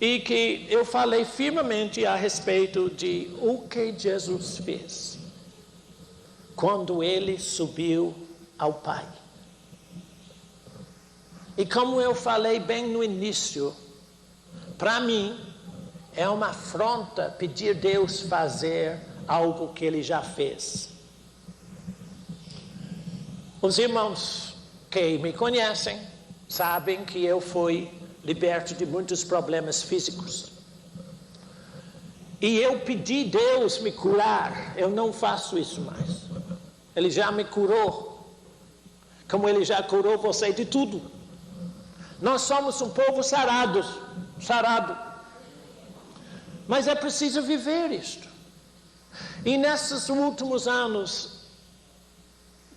e que eu falei firmemente a respeito de o que Jesus fez quando ele subiu ao Pai. E como eu falei bem no início, para mim é uma afronta pedir Deus fazer algo que ele já fez. Os irmãos que me conhecem sabem que eu fui liberto de muitos problemas físicos. E eu pedi Deus me curar. Eu não faço isso mais. Ele já me curou. Como ele já curou você de tudo. Nós somos um povo sarado. Mas é preciso viver isto. E nesses últimos anos,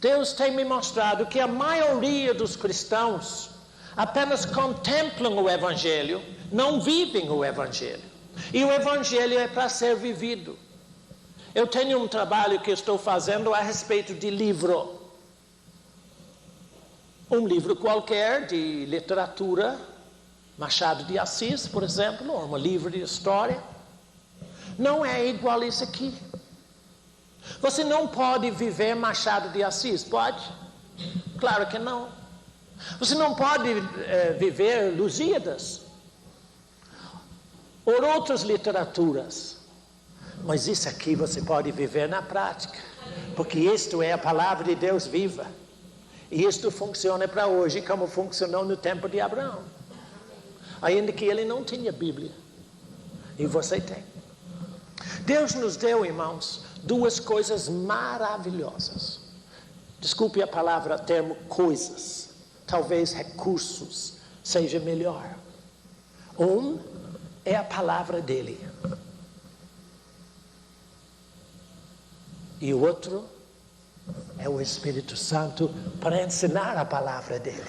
Deus tem me mostrado que a maioria dos cristãos apenas contemplam o Evangelho, não vivem o Evangelho. E o Evangelho é para ser vivido. Eu tenho um trabalho que estou fazendo a respeito de livro. Um livro qualquer de literatura, Machado de Assis, por exemplo, ou um livro de história. Não é igual isso aqui. Você não pode viver Machado de Assis, pode? Claro que não. Você não pode viver Lusíadas ou outras literaturas. Mas isso aqui você pode viver na prática. Porque isto é a palavra de Deus viva. E isto funciona para hoje como funcionou no tempo de Abraão. Ainda que ele não tinha Bíblia. E você tem. Deus nos deu, irmãos, duas coisas maravilhosas. Desculpe a palavra, termo coisas. Talvez recursos seja melhor. Um é a palavra dele. E o outro é o Espírito Santo para ensinar a palavra dele.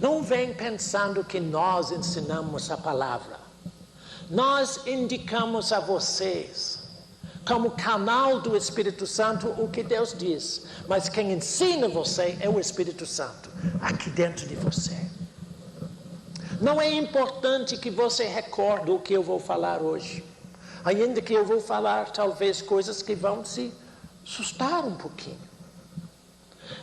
Não vem pensando que nós ensinamos a palavra. Nós indicamos a vocês, como canal do Espírito Santo, o que Deus diz. Mas quem ensina você é o Espírito Santo, aqui dentro de você. Não é importante que você recorde o que eu vou falar hoje. Ainda que eu vou falar talvez coisas que vão se assustar um pouquinho.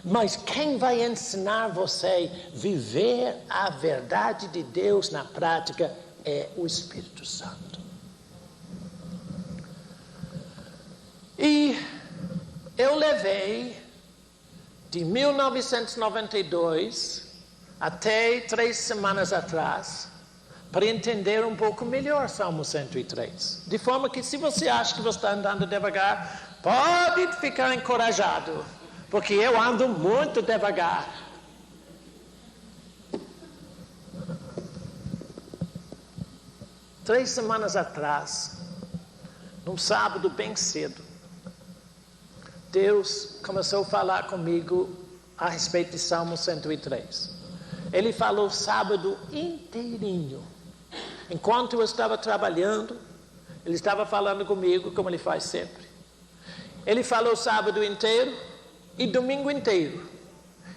Mas quem vai ensinar você a viver a verdade de Deus na prática é o Espírito Santo. E eu levei de 1992 até 3 semanas atrás para entender um pouco melhor Salmo 103. De forma que se você acha que você está andando devagar, pode ficar encorajado, porque eu ando muito devagar. Três semanas atrás, num sábado bem cedo, Deus começou a falar comigo a respeito de Salmo 103. Ele falou sábado inteirinho. Enquanto eu estava trabalhando, ele estava falando comigo, como ele faz sempre. Ele falou sábado inteiro e domingo inteiro.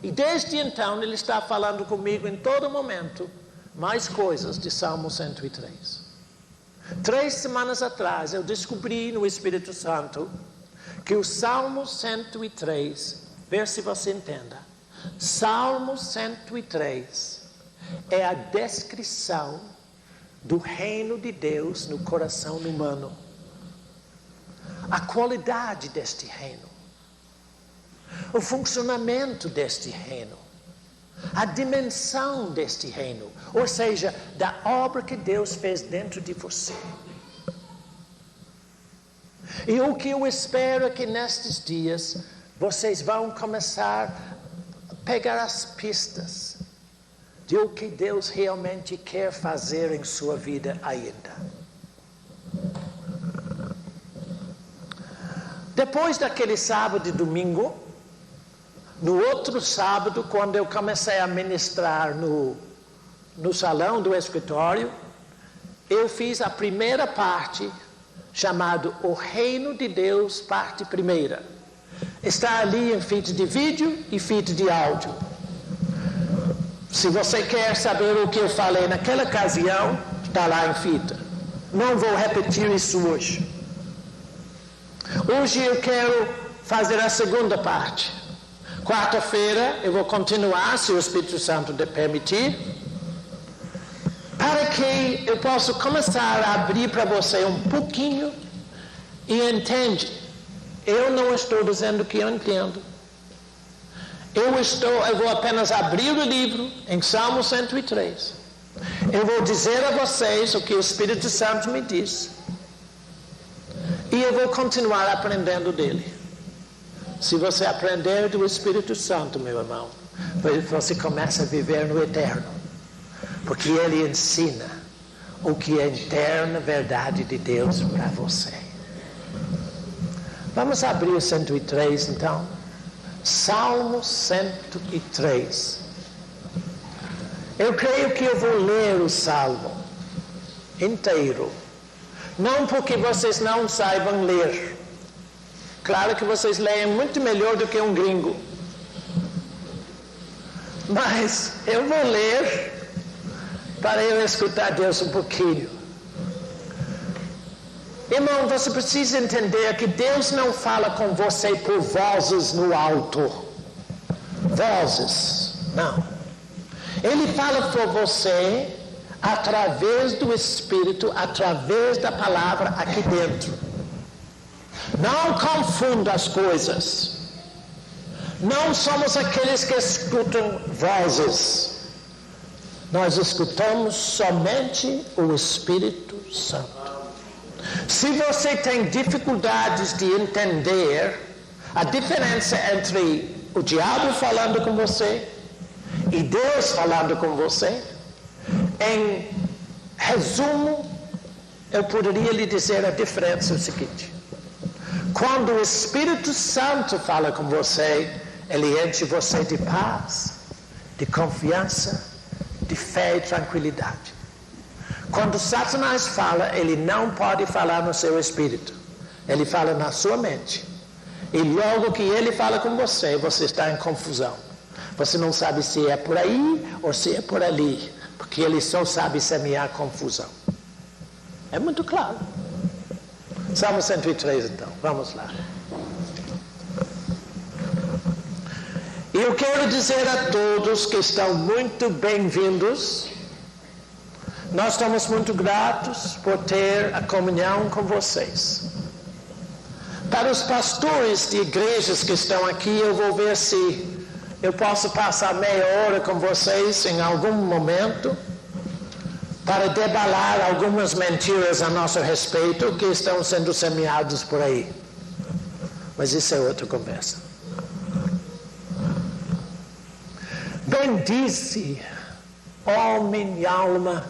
E desde então ele está falando comigo em todo momento mais coisas de Salmo 103. 3 semanas atrás eu descobri no Espírito Santo que o Salmo 103, ver se você entenda, Salmo 103 é a descrição do reino de Deus no coração humano. A qualidade deste reino. O funcionamento deste reino. A dimensão deste reino. Ou seja, da obra que Deus fez dentro de você. E o que eu espero é que nestes dias vocês vão começar a pegar as pistas de o que Deus realmente quer fazer em sua vida ainda. Depois daquele sábado e domingo, no outro sábado, quando eu comecei a ministrar no salão do escritório, eu fiz a primeira parte, chamado O Reino de Deus, parte primeira. Está ali em fita de vídeo e fita de áudio. Se você quer saber o que eu falei naquela ocasião, Está lá em fita. Não vou repetir isso hoje. Hoje eu quero fazer a segunda parte. Quarta-feira eu vou continuar, se o Espírito Santo permitir, para que eu possa começar a abrir para você um pouquinho e entende. Eu não estou dizendo que eu entendo. Eu vou apenas abrir o livro em Salmo 103. Eu vou dizer a vocês o que o Espírito Santo me diz. E eu vou continuar aprendendo dele. Se você aprender do Espírito Santo, meu irmão, você começa a viver no eterno. Porque ele ensina o que é a eterna verdade de Deus para você. Vamos abrir o 103 então. Salmo 103. Eu creio que eu vou ler o Salmo inteiro. Não porque vocês não saibam ler. Claro que vocês leem muito melhor do que um gringo. Mas eu vou ler para eu escutar Deus um pouquinho. Irmão, você precisa entender que Deus não fala com você por vozes no alto. Vozes, não. Ele fala por você através do Espírito, através da palavra aqui dentro. Não confunda as coisas. Não somos aqueles que escutam vozes. Nós escutamos somente o Espírito Santo. Se você tem dificuldades de entender a diferença entre o diabo falando com você e Deus falando com você, em resumo, eu poderia lhe dizer a diferença é o seguinte. Quando o Espírito Santo fala com você, ele enche você de paz, de confiança, de fé e tranquilidade. Quando Satanás fala, ele não pode falar no seu espírito. Ele fala na sua mente. E logo que ele fala com você, você está em confusão. Você não sabe se é por aí ou se é por ali. Porque ele só sabe semear confusão. É muito claro. Salmo 103 então, vamos lá. E eu quero dizer a todos que estão muito bem-vindos. Nós estamos muito gratos por ter a comunhão com vocês. Para os pastores de igrejas que estão aqui, eu vou ver se eu posso passar meia hora com vocês em algum momento para debalar algumas mentiras a nosso respeito que estão sendo semeadas por aí. Mas isso é outra conversa. Bendize, ó minha alma,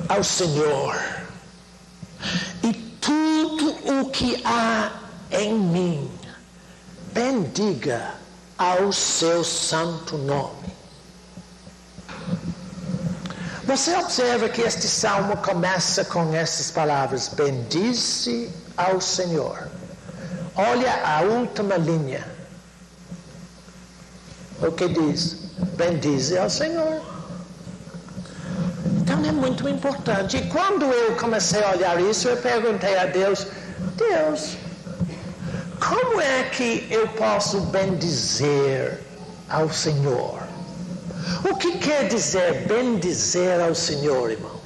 ao Senhor, e tudo o que há em mim, bendiga ao seu santo nome. Você observa que este salmo começa com essas palavras: bendize ao Senhor. Olha a última linha. O que diz? Bendize ao Senhor. Então é muito importante. E quando eu comecei a olhar isso, eu perguntei a Deus: Deus, como é que eu posso bendizer ao Senhor? O que quer dizer bendizer ao Senhor, irmão?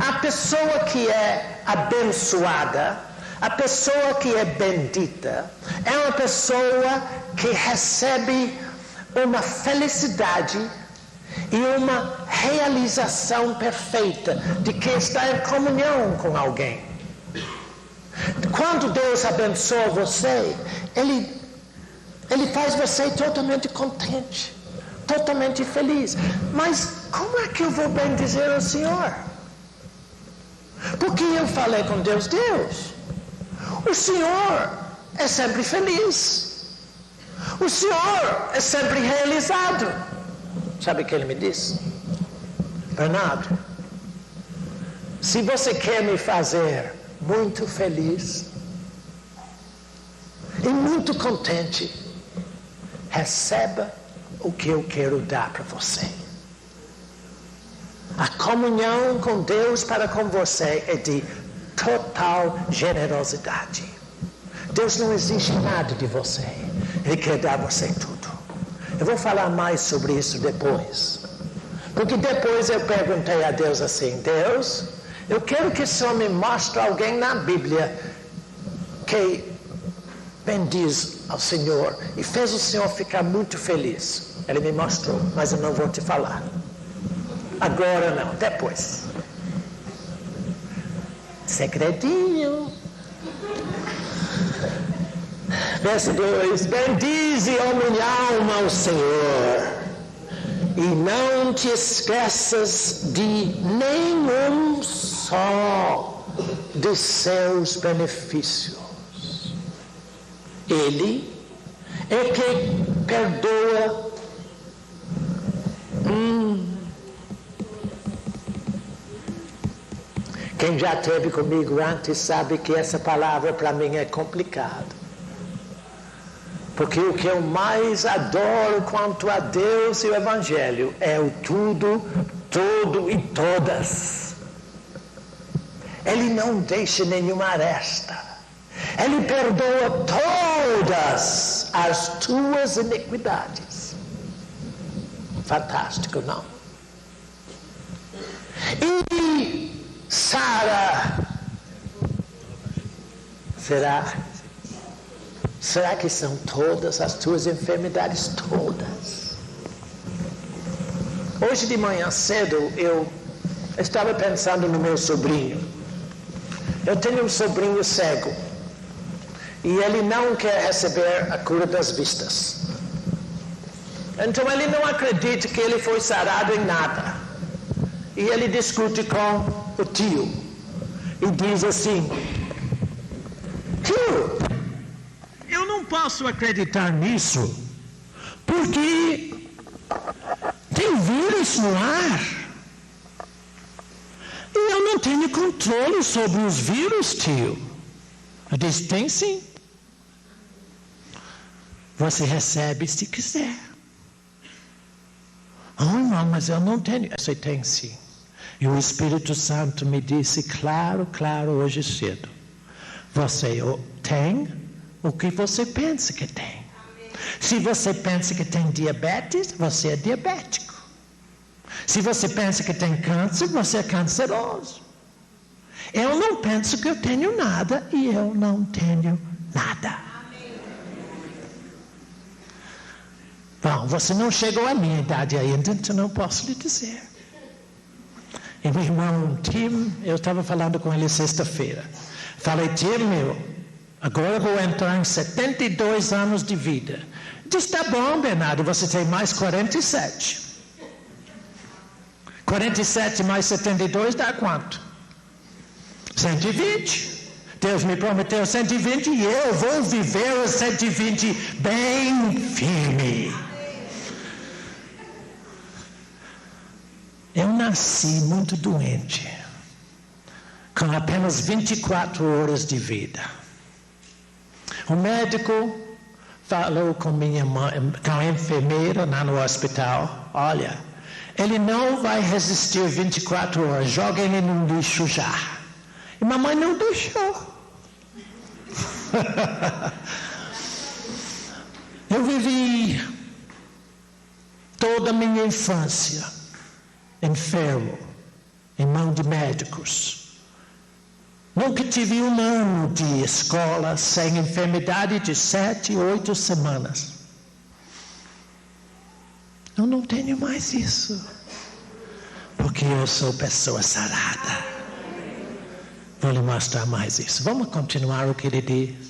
A pessoa que é abençoada, a pessoa que é bendita, é uma pessoa que recebe uma felicidade e uma realização perfeita de que está em comunhão com alguém. Quando Deus abençoa você, Ele faz você totalmente contente, totalmente feliz. Mas como é que eu vou bendizer o Senhor? Porque eu falei com Deus: Deus, o Senhor é sempre feliz. O Senhor é sempre realizado. Sabe o que ele me disse? Bernardo, se você quer me fazer muito feliz e muito contente, receba o que eu quero dar para você. A comunhão com Deus para com você é de total generosidade. Deus não exige nada de você. Ele quer dar a você tudo. Eu vou falar mais sobre isso depois. Porque depois eu perguntei a Deus assim: Deus, eu quero que o Senhor me mostre alguém na Bíblia que bendiz ao Senhor e fez o Senhor ficar muito feliz. Ele me mostrou, mas eu não vou te falar. Agora não, depois. Segredinho. Verso 2: bendize, ó minha alma, ao Senhor, e não te esqueças de nenhum só de seus benefícios. Ele é que perdoa. Quem já esteve comigo antes sabe que essa palavra para mim é complicada. Porque o que eu mais adoro quanto a Deus e o Evangelho é o tudo, todo e todas. Ele não deixa nenhuma aresta. Ele perdoa todas as tuas iniquidades. Fantástico, não? E Sara, será que são todas as tuas enfermidades? Todas. Hoje de manhã cedo eu estava pensando no meu sobrinho. Eu tenho um sobrinho cego e ele não quer receber a cura das vistas. Então ele não acredita que ele foi sarado em nada. E ele discute com o tio e diz assim: tio, eu não posso acreditar nisso, porque tem vírus no ar. E eu não tenho controle sobre os vírus, tio. Eu disse: tem sim. Você recebe se quiser. Oh, não, mas eu não tenho. Você tem sim. E o Espírito Santo me disse claro, hoje cedo: você tem o que você pensa que tem. Se você pensa que tem diabetes, você é diabético. Se você pensa que tem câncer, você é canceroso. Eu não penso que eu tenho nada e eu não tenho nada. Bom, você não chegou à minha idade ainda, então não posso lhe dizer. E meu irmão Tim, eu estava falando com ele sexta-feira. Falei: Tim, agora eu vou entrar em 72 anos de vida. Disse: tá bom, Bernardo, você tem mais 47. 47 mais 72 dá quanto? 120. Deus me prometeu 120 e eu vou viver os 120 bem firme. Eu nasci muito doente, com apenas 24 horas de vida. O médico falou com minha mãe, com a enfermeira lá no hospital: olha, ele não vai resistir 24 horas, joga ele no lixo já. E mamãe não deixou. Eu vivi toda a minha infância enfermo, em mão de médicos. Nunca tive um ano de escola sem enfermidade de 7, 8 semanas. Eu não tenho mais isso, porque eu sou pessoa sarada. Vou lhe mostrar mais isso. Vamos continuar o que ele diz.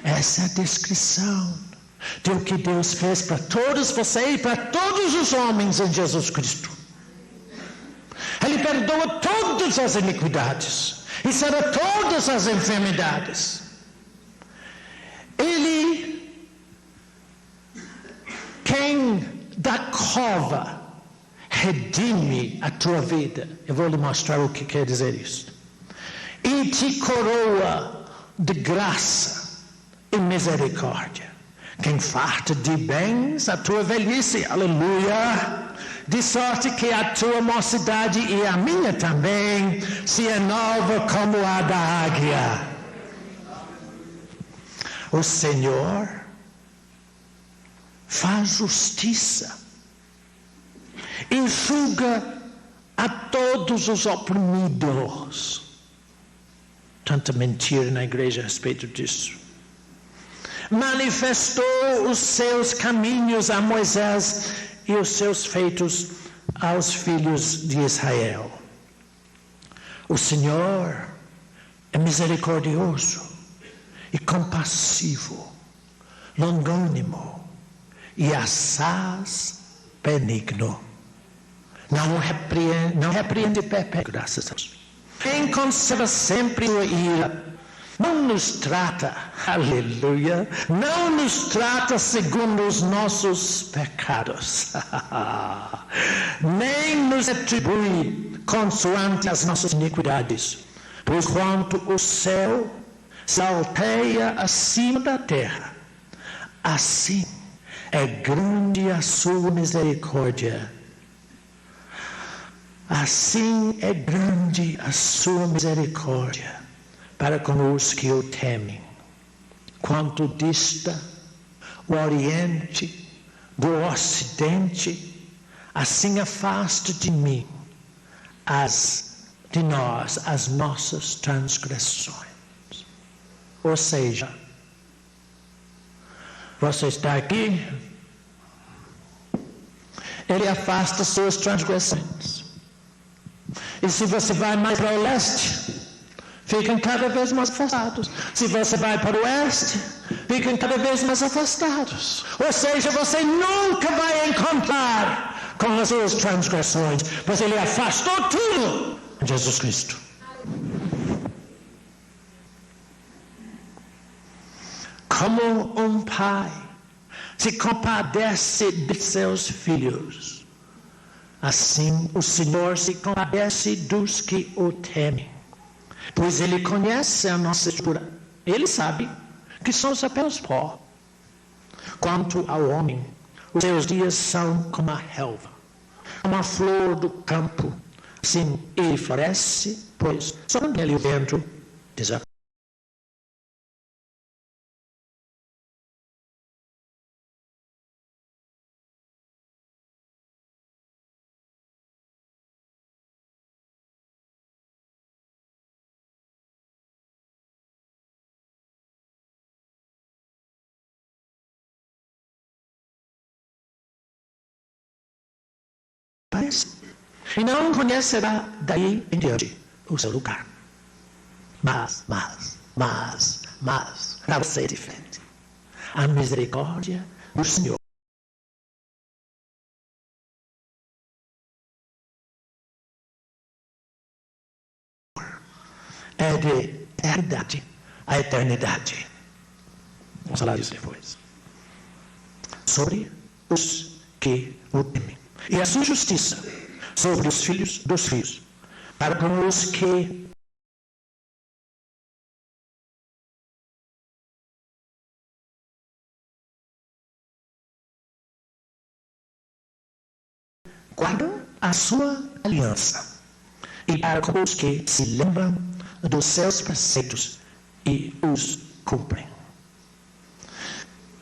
Essa é a descrição do que Deus fez para todos vocês e para todos os homens em Jesus Cristo. Ele perdoa todas as iniquidades e sara todas as enfermidades. Ele, quem da cova redime a tua vida. Eu vou lhe mostrar o que quer dizer isso. E te coroa de graça e misericórdia. Quem farta de bens a tua velhice, aleluia, de sorte que a tua mocidade e a minha também se renova como a da águia. O Senhor faz justiça, enxuga a todos os oprimidos. Tanta mentira na igreja a respeito disso. Manifestou os seus caminhos a Moisés e os seus feitos aos filhos de Israel. O Senhor é misericordioso e compassivo, longânimo e assaz benigno. Não repreende perpétuo, graças a Deus. Quem conserva sempre sua ira, não nos trata, aleluia, não nos trata segundo os nossos pecados, nem nos atribui consoante as nossas iniquidades, pois quanto o céu se alteia acima da terra, assim é grande a sua misericórdia. Assim é grande a sua misericórdia para com os que o temem. Quanto dista o Oriente do Ocidente, assim afasta de nós as nossas transgressões. Ou seja, você está aqui, ele afasta suas transgressões. E se você vai mais para o leste, ficam cada vez mais afastados. Se você vai para o oeste, ficam cada vez mais afastados. Ou seja, você nunca vai encontrar com as suas transgressões, pois ele afastou tudo em Jesus Cristo. Como um pai se compadece de seus filhos, assim o Senhor se compadece dos que o temem. Pois ele conhece a nossa estrutura. Ele sabe que somos apenas pó. Quanto ao homem, os seus dias são como a relva, como a flor do campo. Assim ele floresce, pois somente ele o vento desaparece. E não conhecerá daí em diante o seu lugar. Mas, para você é diferente. A misericórdia do Senhor é de eternidade a eternidade. Vamos falar disso depois. Sobre os que o temem. E a sua justiça sobre os filhos dos filhos, para com os que guardam a sua aliança, e para com os que se lembram dos seus preceitos e os cumprem.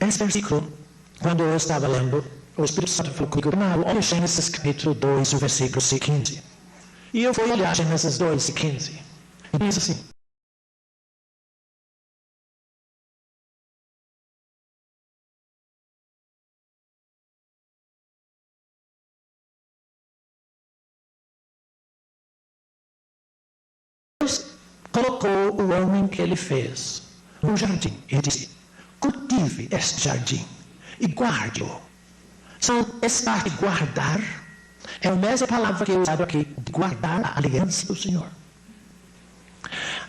Esse versículo, quando eu estava lendo, o Espírito Santo falou comigo, olha Gênesis capítulo 2, o versículo 15. E eu fui olhar Gênesis 2, 15. E diz assim: Deus colocou o homem que ele fez no jardim e disse: cultive este jardim e guarde-o. Essa parte de guardar é a mesma palavra que é usada aqui, de guardar a aliança do Senhor.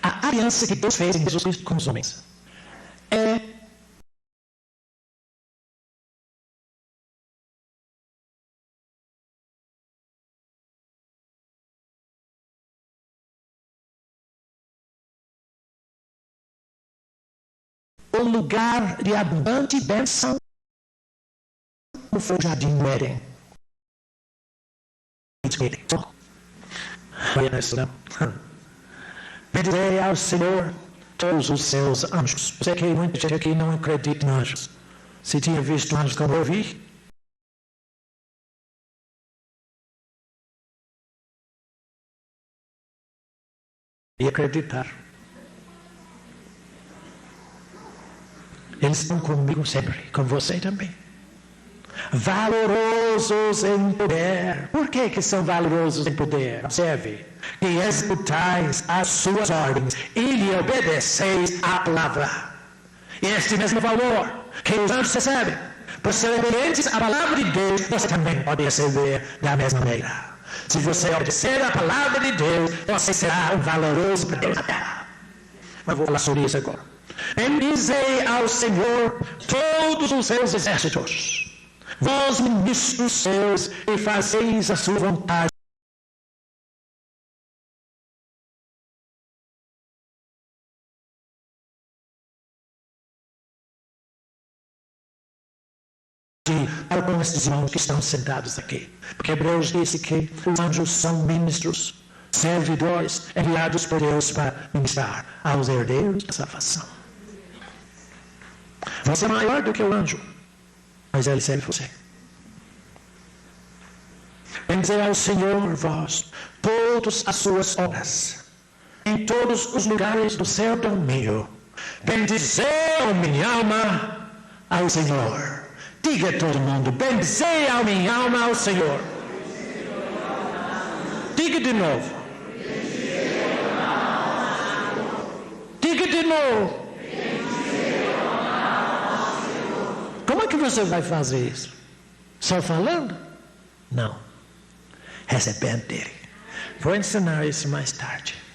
A aliança que Deus fez em Jesus Cristo com os homens é um lugar de abundante bênção, como foi o jardim do Éden. Pedirei ao Senhor todos os seus anjos. Sei que muita gente aqui não acredita em anjos. Se tinha visto anjos como eu vi, e acreditar. Eles estão comigo sempre, com você também. Valorosos em poder. Por que são valorosos em poder? Observe. Que executais as suas ordens e lhe obedeceis à palavra. E este mesmo valor que os anjos recebem, por serem obedientes à palavra de Deus, você também pode receber da mesma maneira. Se você obedecer à palavra de Deus, você será um valoroso para Deus na terra. Mas vou falar sobre isso agora. Bendizei ao Senhor todos os seus exércitos, vós ministros seus, e fazeis a sua vontade. Com esses irmãos que estão sentados aqui. Porque Hebreus disse que os anjos são ministros, servidores, enviados por Deus para ministrar aos herdeiros da salvação. Você é maior do que o anjo, mas ele serve você. Bendizei ao Senhor vós todas as suas obras, em todos os lugares do seu domínio. Bendizei, minha alma, ao Senhor. Diga a todo mundo, bendizei a minha alma ao Senhor. Diga de novo. Diga de novo. Como é que você vai fazer isso? Só falando? Não. Recebendo dele. Vou ensinar isso mais tarde.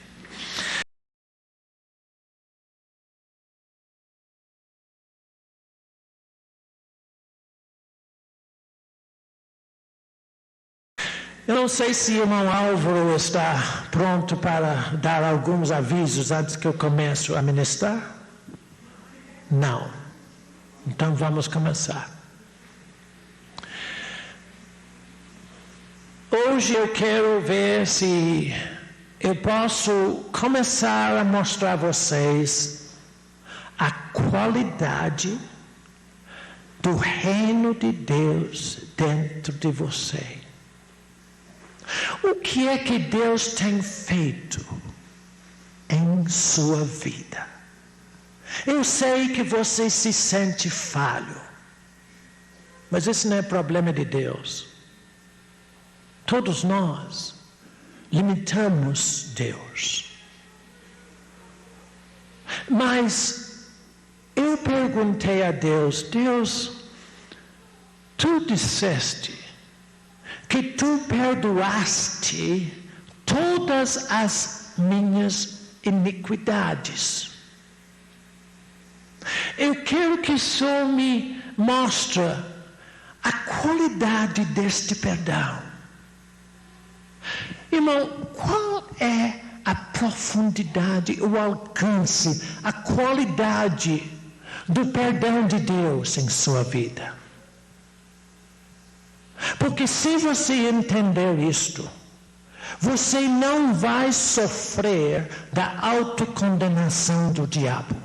Eu não sei se o irmão Álvaro está pronto para dar alguns avisos antes que eu comece a ministrar. Não. Então vamos começar. Hoje eu quero ver se eu posso começar a mostrar a vocês a qualidade do reino de Deus dentro de você. O que é que Deus tem feito em sua vida? Eu sei que você se sente falho, mas isso não é problema de Deus. Todos nós limitamos Deus. Mas eu perguntei a Deus, Deus, tu disseste que tu perdoaste todas as minhas iniquidades. Eu quero que o Senhor me mostre a qualidade deste perdão. Irmão, qual é a profundidade, o alcance, a qualidade do perdão de Deus em sua vida? Porque se você entender isto, você não vai sofrer da autocondenação do diabo.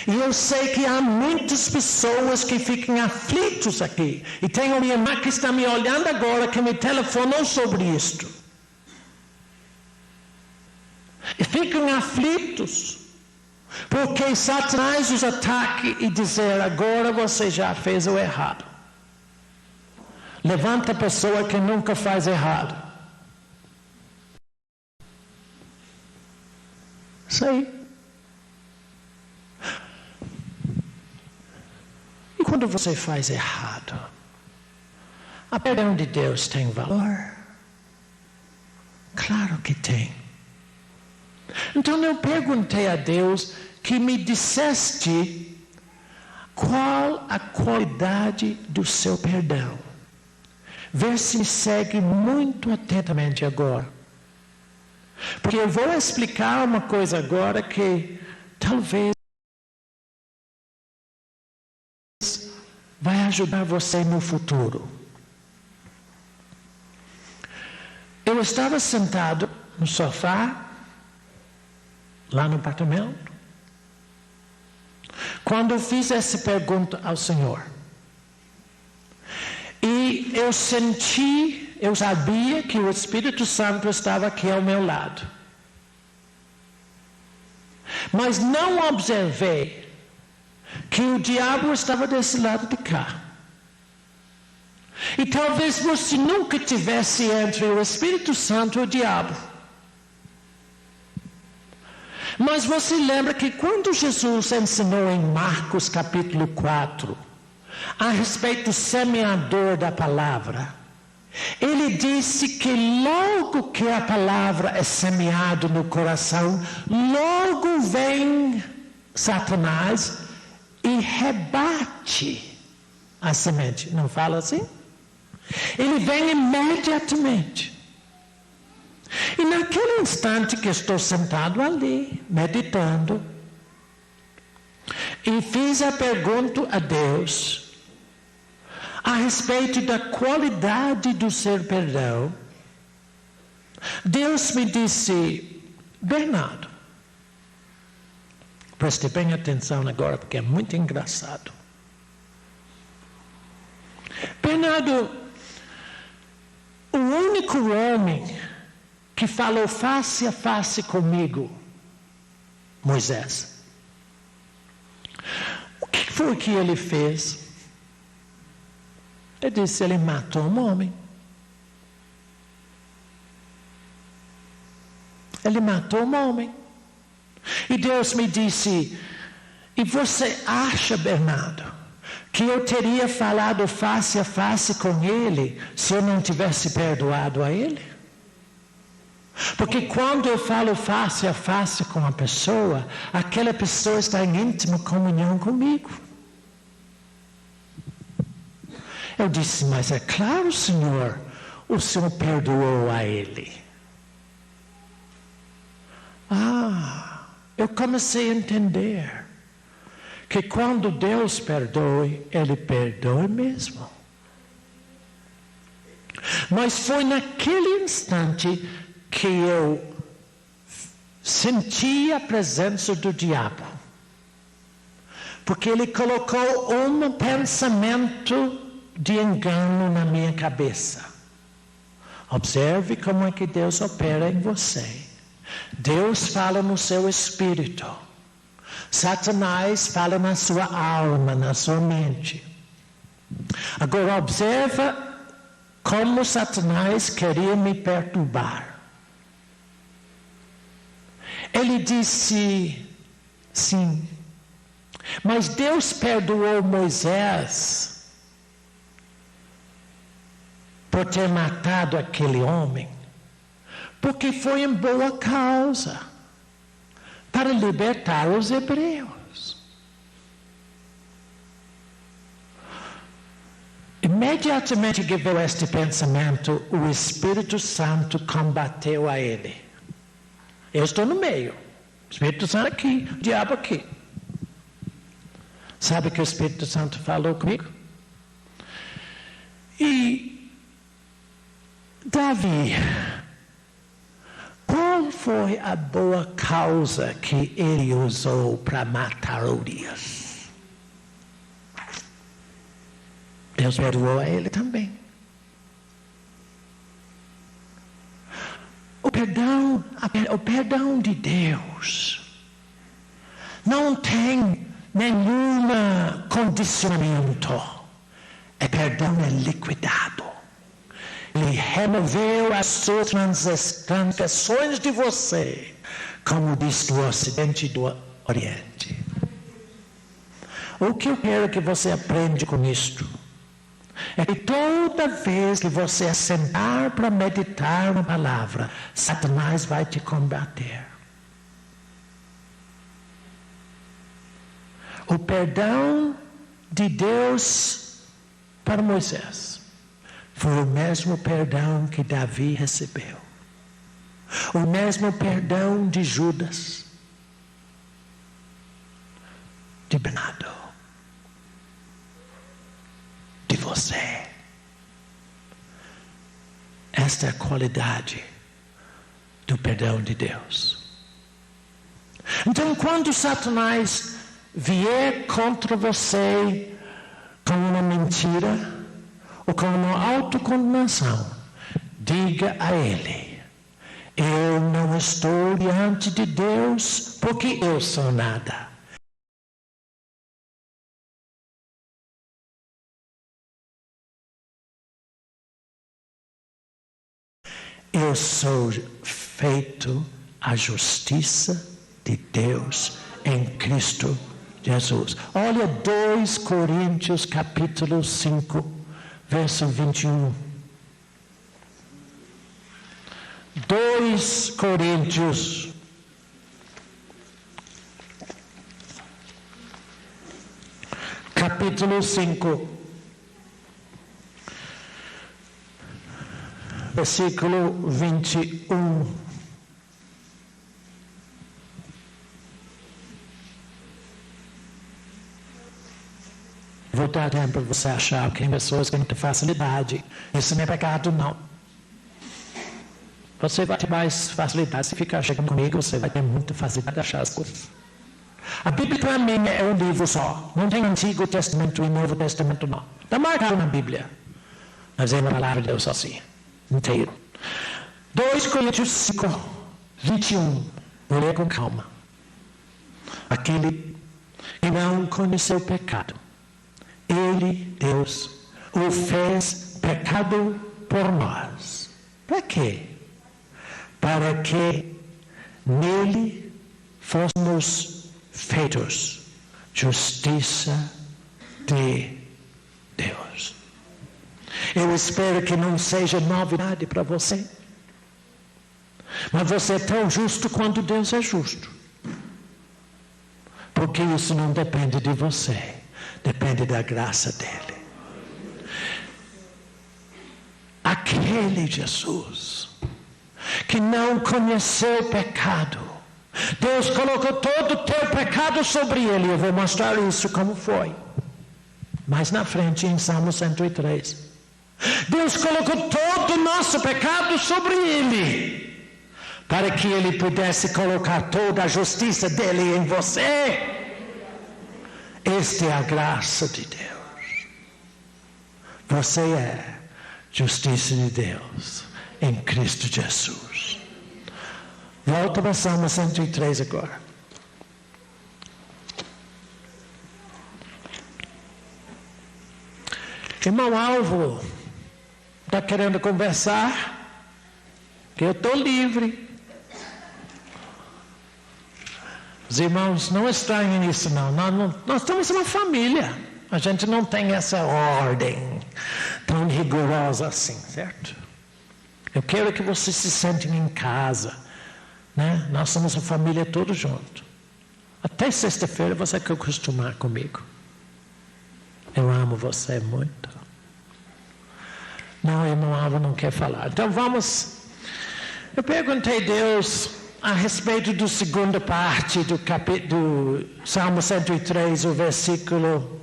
E eu sei que há muitas pessoas que ficam aflitos aqui. E tem uma irmã que está me olhando agora que me telefonou sobre isto. E ficam aflitos. Porque Satanás os ataca e dizer, agora você já fez o errado. Levanta a pessoa que nunca faz errado. Isso aí. E quando você faz errado, a perdão de Deus tem valor? Claro que tem. Então eu perguntei a Deus que me disseste qual a qualidade do seu perdão. Vê se me segue muito atentamente agora. Porque eu vou explicar uma coisa agora que talvez ajudar você no futuro. Eu estava sentado no sofá, lá no apartamento, quando eu fiz essa pergunta ao Senhor. E eu sabia que o Espírito Santo estava aqui ao meu lado. Mas não observei que o diabo estava desse lado de cá. E talvez você nunca tivesse entre o Espírito Santo e o diabo. Mas você lembra que quando Jesus ensinou em Marcos capítulo 4, a respeito do semeador da palavra, ele disse que logo que a palavra é semeada no coração, logo vem Satanás e rebate a semente. Não fala assim? Ele vem imediatamente. E naquele instante que estou sentado ali, meditando, e fiz a pergunta a Deus a respeito da qualidade do ser perdão, Deus me disse: Bernardo, preste bem atenção agora, porque é muito engraçado. Bernardo, o único homem que falou face a face comigo, Moisés, o que foi que ele fez? Ele disse: ele matou um homem. Ele matou um homem. E Deus me disse: e você acha, Bernardo, que eu teria falado face a face com ele se eu não tivesse perdoado a ele? Porque quando eu falo face a face com uma pessoa, aquela pessoa está em íntima comunhão comigo. Eu disse: mas é claro, Senhor, o Senhor perdoou a ele. Eu comecei a entender que quando Deus perdoe, Ele perdoa mesmo. Mas foi naquele instante que eu senti a presença do diabo. Porque ele colocou um pensamento de engano na minha cabeça. Observe como é que Deus opera em você. Deus fala no seu espírito. Satanás fala na sua alma, na sua mente. Agora observa como Satanás queria me perturbar. Ele disse, sim, mas Deus perdoou Moisés por ter matado aquele homem, porque foi em boa causa, para libertar os hebreus. Imediatamente que veio este pensamento, o Espírito Santo combateu a ele. Eu estou no meio, o Espírito Santo aqui, o diabo aqui. Sabe o que o Espírito Santo falou comigo? E Davi, qual foi a boa causa que ele usou para matar Urias? Deus perdoou a ele também. O perdão de Deus não tem nenhum condicionamento. O perdão é liquidado. Ele removeu as suas transgressões de você, como diz do Ocidente e do Oriente. O que eu quero que você aprenda com isto é que toda vez que você sentar para meditar na palavra, Satanás vai te combater. O perdão de Deus para Moisés foi o mesmo perdão que Davi recebeu. O mesmo perdão de Judas, de Bernardo. Esta é a qualidade do perdão de Deus. Então, quando Satanás vier contra você com uma mentira ou com uma autocondenação, diga a ele: eu não estou diante de Deus porque eu sou nada. Eu sou feito a justiça de Deus em Cristo Jesus. Olha 2 Coríntios capítulo 5, verso 21. 2 Coríntios capítulo 5, versículo 21. Vou dar tempo para você achar, porque tem pessoas que têm muita facilidade. Isso não é pecado, não. Você vai ter mais facilidade. Se ficar chegando comigo, você vai ter muita facilidade de achar as coisas. A Bíblia, para mim, é um livro só. Não tem Antigo Testamento e Novo Testamento, não. Está marcado na Bíblia. Mas é uma palavra de Deus assim, inteiro. 2 Coríntios 5, 21. Vou ler com calma. Aquele que não conheceu o pecado, Ele, Deus, o fez pecado por nós. Para quê? Para que nele fôssemos feitos justiça de Deus. Eu espero que não seja novidade para você. Mas você é tão justo quanto Deus é justo. Porque isso não depende de você. Depende da graça dele. Aquele Jesus que não conheceu o pecado, Deus colocou todo o teu pecado sobre ele. Eu vou mostrar isso como foi mais na frente em Salmo 103. Deus colocou todo o nosso pecado sobre ele, para que ele pudesse colocar toda a justiça dele em você. Esta é a graça de Deus. Você é justiça de Deus em Cristo Jesus. Volta para Salmo 103 agora. Irmão Alvo está querendo conversar? Que eu estou livre. Os irmãos não estranhem isso, não. Nós estamos uma família. A gente não tem essa ordem tão rigorosa assim, certo? Eu quero que vocês se sentem em casa, né? Nós somos a família todos juntos. Até sexta-feira você quer acostumar comigo. Eu amo você muito. Não, irmão Alvo não quer falar. Então vamos. Eu perguntei a Deus a respeito da segunda parte do Salmo 103, o versículo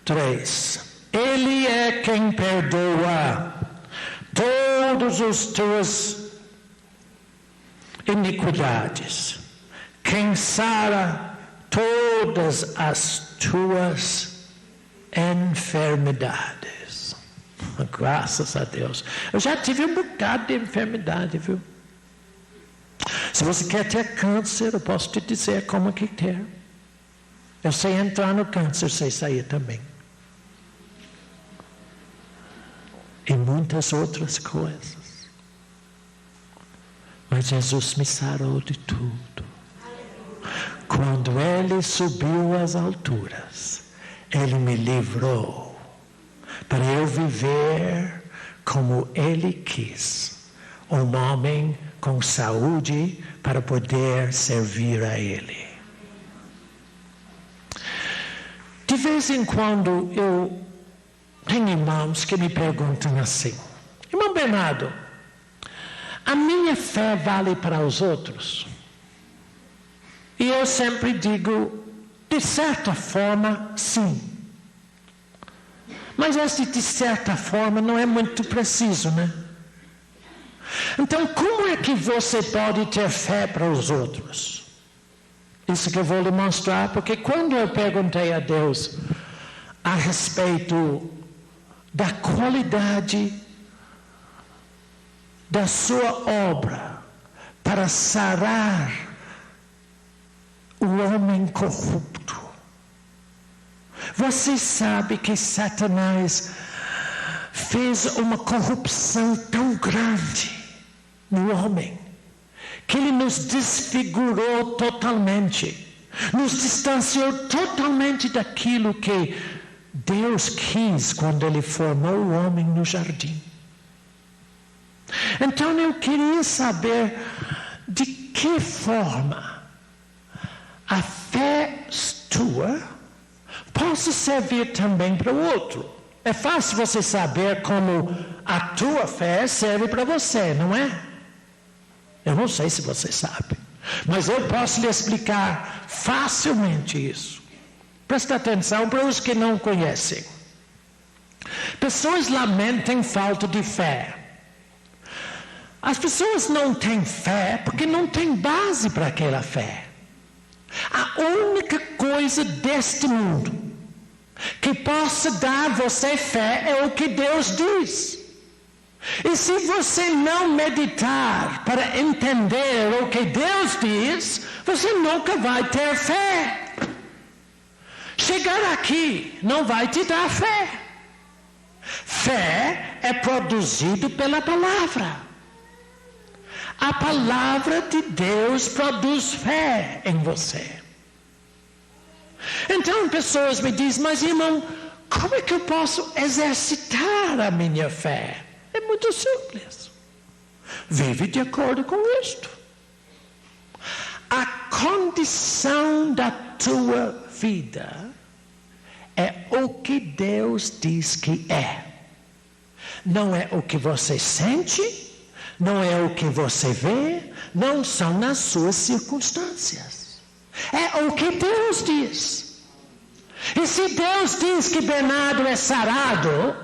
3. Ele é quem perdoa todas as tuas iniquidades, quem sara todas as tuas enfermidades. Graças a Deus. Eu já tive um bocado de enfermidade, viu? Se você quer ter câncer, eu posso te dizer como que ter. Eu sei entrar no câncer, sei sair também. E muitas outras coisas. Mas Jesus me sarou de tudo. Quando Ele subiu às alturas, Ele me livrou para eu viver como Ele quis. Um homem com saúde para poder servir a Ele. De vez em quando eu tenho irmãos que me perguntam assim: irmão Bernardo, a minha fé vale para os outros? E eu sempre digo, de certa forma, sim. Mas esse de certa forma não é muito preciso, né? Então, como é que você pode ter fé para os outros? Isso que eu vou lhe mostrar, porque quando eu perguntei a Deus a respeito da qualidade da sua obra para sarar o homem corrupto. Você sabe que Satanás fez uma corrupção tão grande no homem, que ele nos desfigurou totalmente, nos distanciou totalmente daquilo que Deus quis quando ele formou o homem no jardim. Então eu queria saber de que forma a fé tua possa servir também para o outro. É fácil você saber como a tua fé serve para você, não é? Eu não sei se você sabe, mas eu posso lhe explicar facilmente isso. Presta atenção para os que não conhecem. Pessoas lamentam falta de fé. As pessoas não têm fé porque não têm base para aquela fé. A única coisa deste mundo que possa dar a você fé é o que Deus diz. E se você não meditar para entender o que Deus diz, você nunca vai ter fé. Chegar aqui não vai te dar fé. Fé é produzido pela palavra. A palavra de Deus produz fé em você. Então pessoas me dizem, mas irmão, como é que eu posso exercitar a minha fé? É muito simples. Vive de acordo com isto. A condição da tua vida é o que Deus diz que é. Não é o que você sente, não é o que você vê, não são nas suas circunstâncias. É o que Deus diz. E se Deus diz que Bernardo é sarado,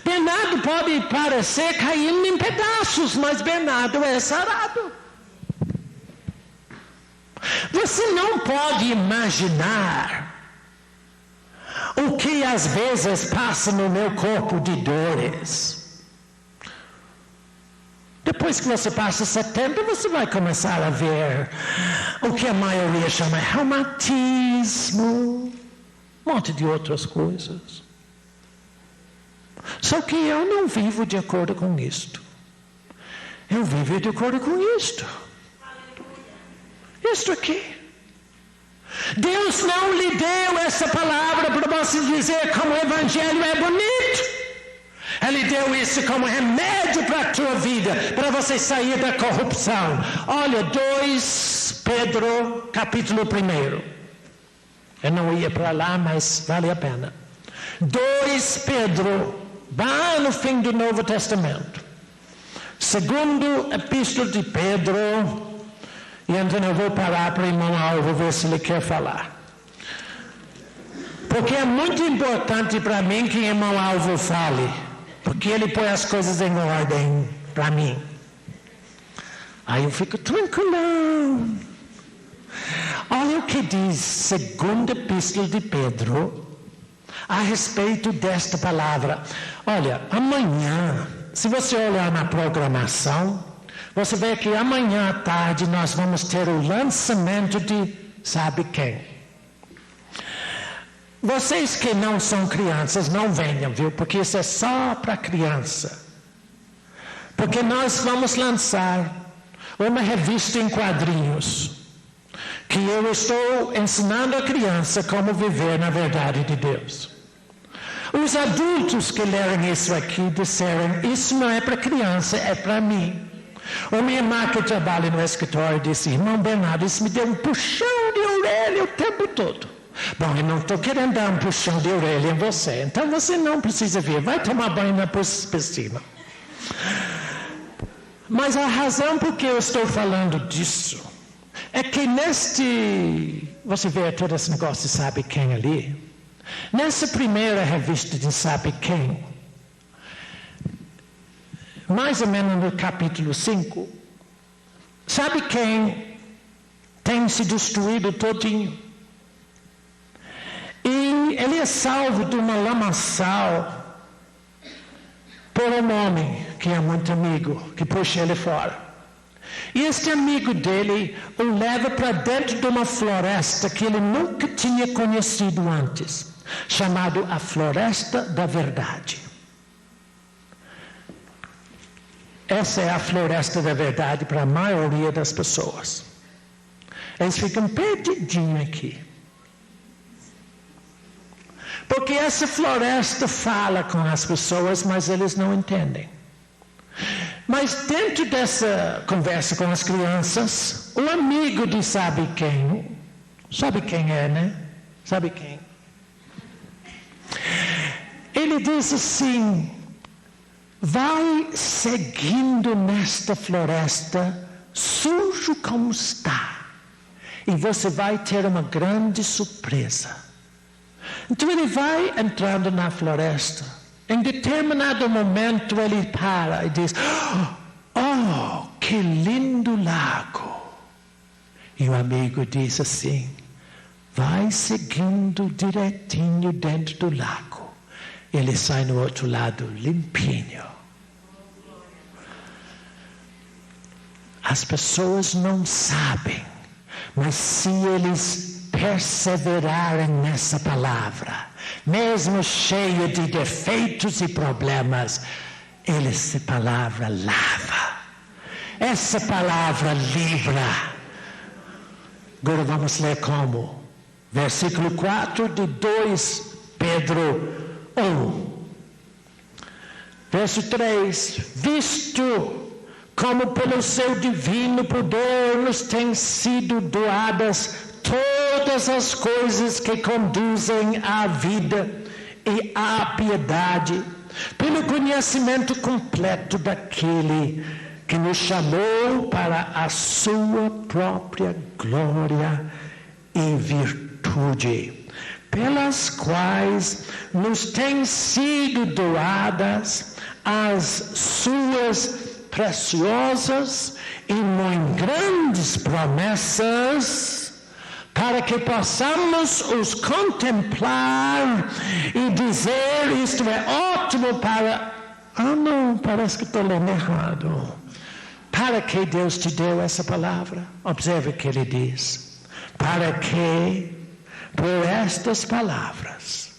Bernardo pode parecer caindo em pedaços, mas Bernardo é sarado. Você não pode imaginar o que às vezes passa no meu corpo de dores. Depois que você passa setembro, você vai começar a ver o que a maioria chama de reumatismo, um monte de outras coisas. Só que eu não vivo de acordo com isto. Eu vivo de acordo com isto. Isto aqui. Deus não lhe deu essa palavra para você dizer como o evangelho é bonito. Ele deu isso como remédio para a tua vida, para você sair da corrupção. Olha, 2 Pedro, capítulo 1. Eu não ia para lá, mas vale a pena. 2 Pedro, lá no fim do Novo Testamento. Segundo epístola de Pedro. E então eu vou parar para o irmão Alvo ver se ele quer falar. Porque é muito importante para mim que o irmão Alvo fale. Porque ele põe as coisas em ordem para mim. Aí eu fico tranquilão. Olha o que diz segunda epístola de Pedro a respeito desta palavra. Olha, amanhã, se você olhar na programação, você vê que amanhã à tarde nós vamos ter o lançamento de sabe quem. Vocês que não são crianças, não venham, viu? Porque isso é só para criança. Porque nós vamos lançar uma revista em quadrinhos, que eu estou ensinando a criança como viver na verdade de Deus. Os adultos que leram isso aqui disseram, isso não é para criança, é para mim. Uma minha irmã que trabalha no escritório disse, irmão Bernardo, isso me deu um puxão de orelha o tempo todo. Bom, eu não estou querendo dar um puxão de orelha em você, então você não precisa vir, vai tomar banho na piscina. Mas a razão por que eu estou falando disso é que você vê todo esse negócio de sabe quem ali? Nessa primeira revista de sabe quem, mais ou menos no capítulo 5, sabe quem tem se destruído todinho? E ele é salvo de uma lamaçal por um homem que é muito amigo, que puxa ele fora. E este amigo dele o leva para dentro de uma floresta que ele nunca tinha conhecido antes, chamado a Floresta da Verdade. Essa é a Floresta da Verdade para a maioria das pessoas. Eles ficam perdidinhos aqui. Porque essa floresta fala com as pessoas, mas eles não entendem. Mas dentro dessa conversa com as crianças, o amigo de sabe quem é, né? Sabe quem? Ele diz assim: vai seguindo nesta floresta, sujo como está, e você vai ter uma grande surpresa. Então ele vai entrando na floresta. Em determinado momento ele para e diz: oh, que lindo lago. E o amigo diz assim: vai seguindo direitinho dentro do lago. Ele sai no outro lado limpinho. As pessoas não sabem, mas se eles perseverarem nessa palavra, mesmo cheio de defeitos e problemas, essa palavra lava, essa palavra livra. Agora vamos ler como? Versículo 4 de 2 Pedro 1. Verso 3: visto como pelo seu divino poder nos têm sido doadas todas as coisas que conduzem à vida e à piedade, pelo conhecimento completo daquele que nos chamou para a sua própria glória e virtude, pelas quais nos têm sido doadas as suas preciosas e muito grandes promessas, para que possamos os contemplar e dizer: isto é ótimo para... não, parece que estou lendo errado. Para que Deus te deu essa palavra? Observe o que ele diz: para que por estas palavras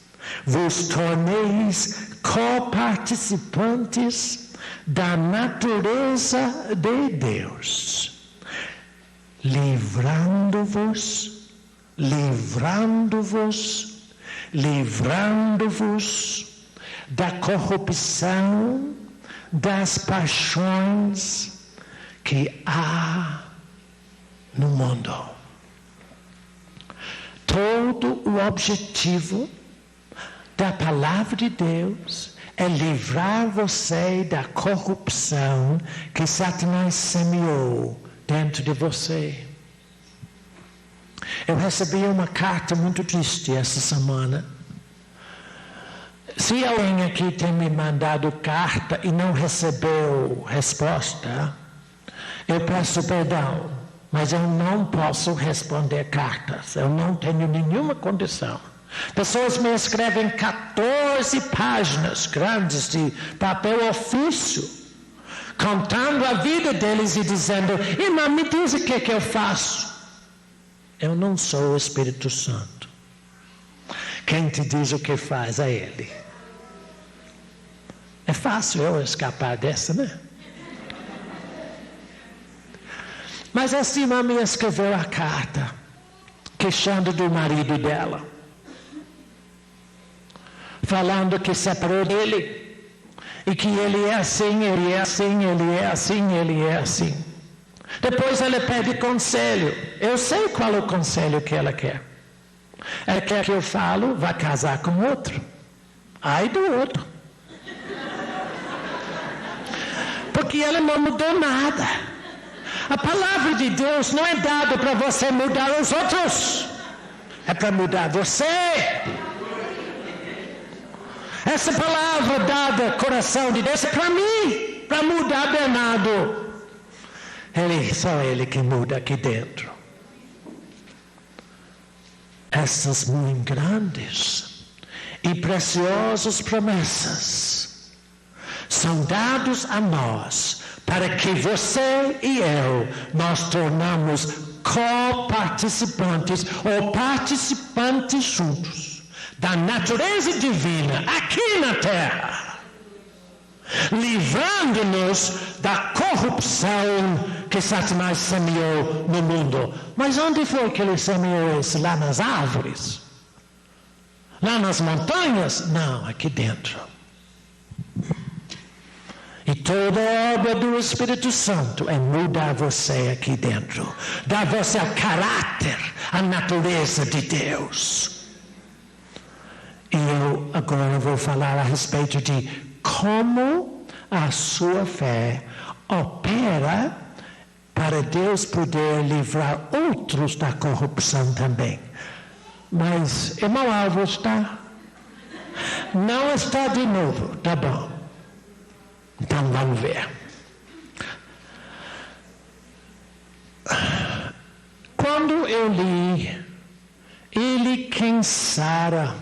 vos torneis coparticipantes da natureza de Deus, livrando-vos da corrupção das paixões que há no mundo. Todo o objetivo da palavra de Deus é livrar você da corrupção que Satanás semeou dentro de você. Eu recebi uma carta muito triste essa semana. Se alguém aqui tem me mandado carta e não recebeu resposta, eu peço perdão, mas eu não posso responder cartas. Eu não tenho nenhuma condição. Pessoas me escrevem 14 páginas grandes de papel ofício, contando a vida deles e dizendo: irmã, me diz o que eu faço. Eu não sou o Espírito Santo. Quem te diz o que faz é Ele. É fácil eu escapar dessa, né? Mas essa irmã me escreveu a carta, queixando do marido dela, falando que separou dele, e que ele é assim, ele é assim, ele é assim, ele é assim. Depois ela pede conselho. Eu sei qual é o conselho que ela quer. Ela quer que eu falo: vai casar com outro. Ai do outro. Porque ela não mudou nada. A palavra de Deus não é dada para você mudar os outros. É para mudar você. Essa palavra dada, coração de Deus, é para mim. para mudar Bernardo. Só ele que muda aqui dentro. Essas muito grandes e preciosas promessas são dadas a nós para que você e eu nós tornamos co-participantes ou participantes juntos da natureza divina aqui na terra, livrando-nos da corrupção que Satanás semeou no mundo. Mas onde foi que ele semeou isso? Lá nas árvores? Lá nas montanhas? Não, aqui dentro. E toda a obra do Espírito Santo é mudar você aqui dentro, dar você o caráter, a natureza de Deus. E eu agora vou falar a respeito de como a sua fé opera para Deus poder livrar outros da corrupção também. Mas, irmão Álvaro está? Não está de novo, tá bom. Então vamos ver. Quando eu li, Ele quem sara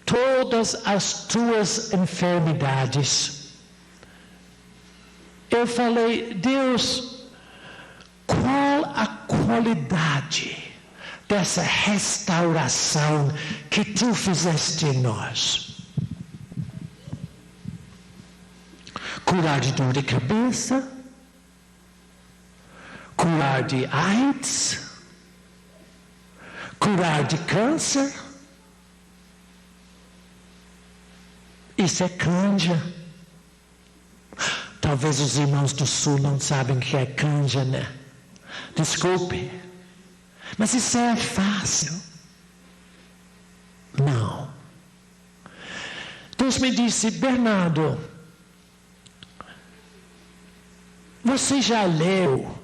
todas as tuas enfermidades, eu falei, Deus, qual a qualidade dessa restauração que tu fizeste em nós? Curar de dor de cabeça, curar de AIDS, curar de câncer. Isso é canja. Talvez os irmãos do sul não sabem o que é canja, né? Desculpe. Mas isso é fácil. Não. Deus me disse, Bernardo, você já leu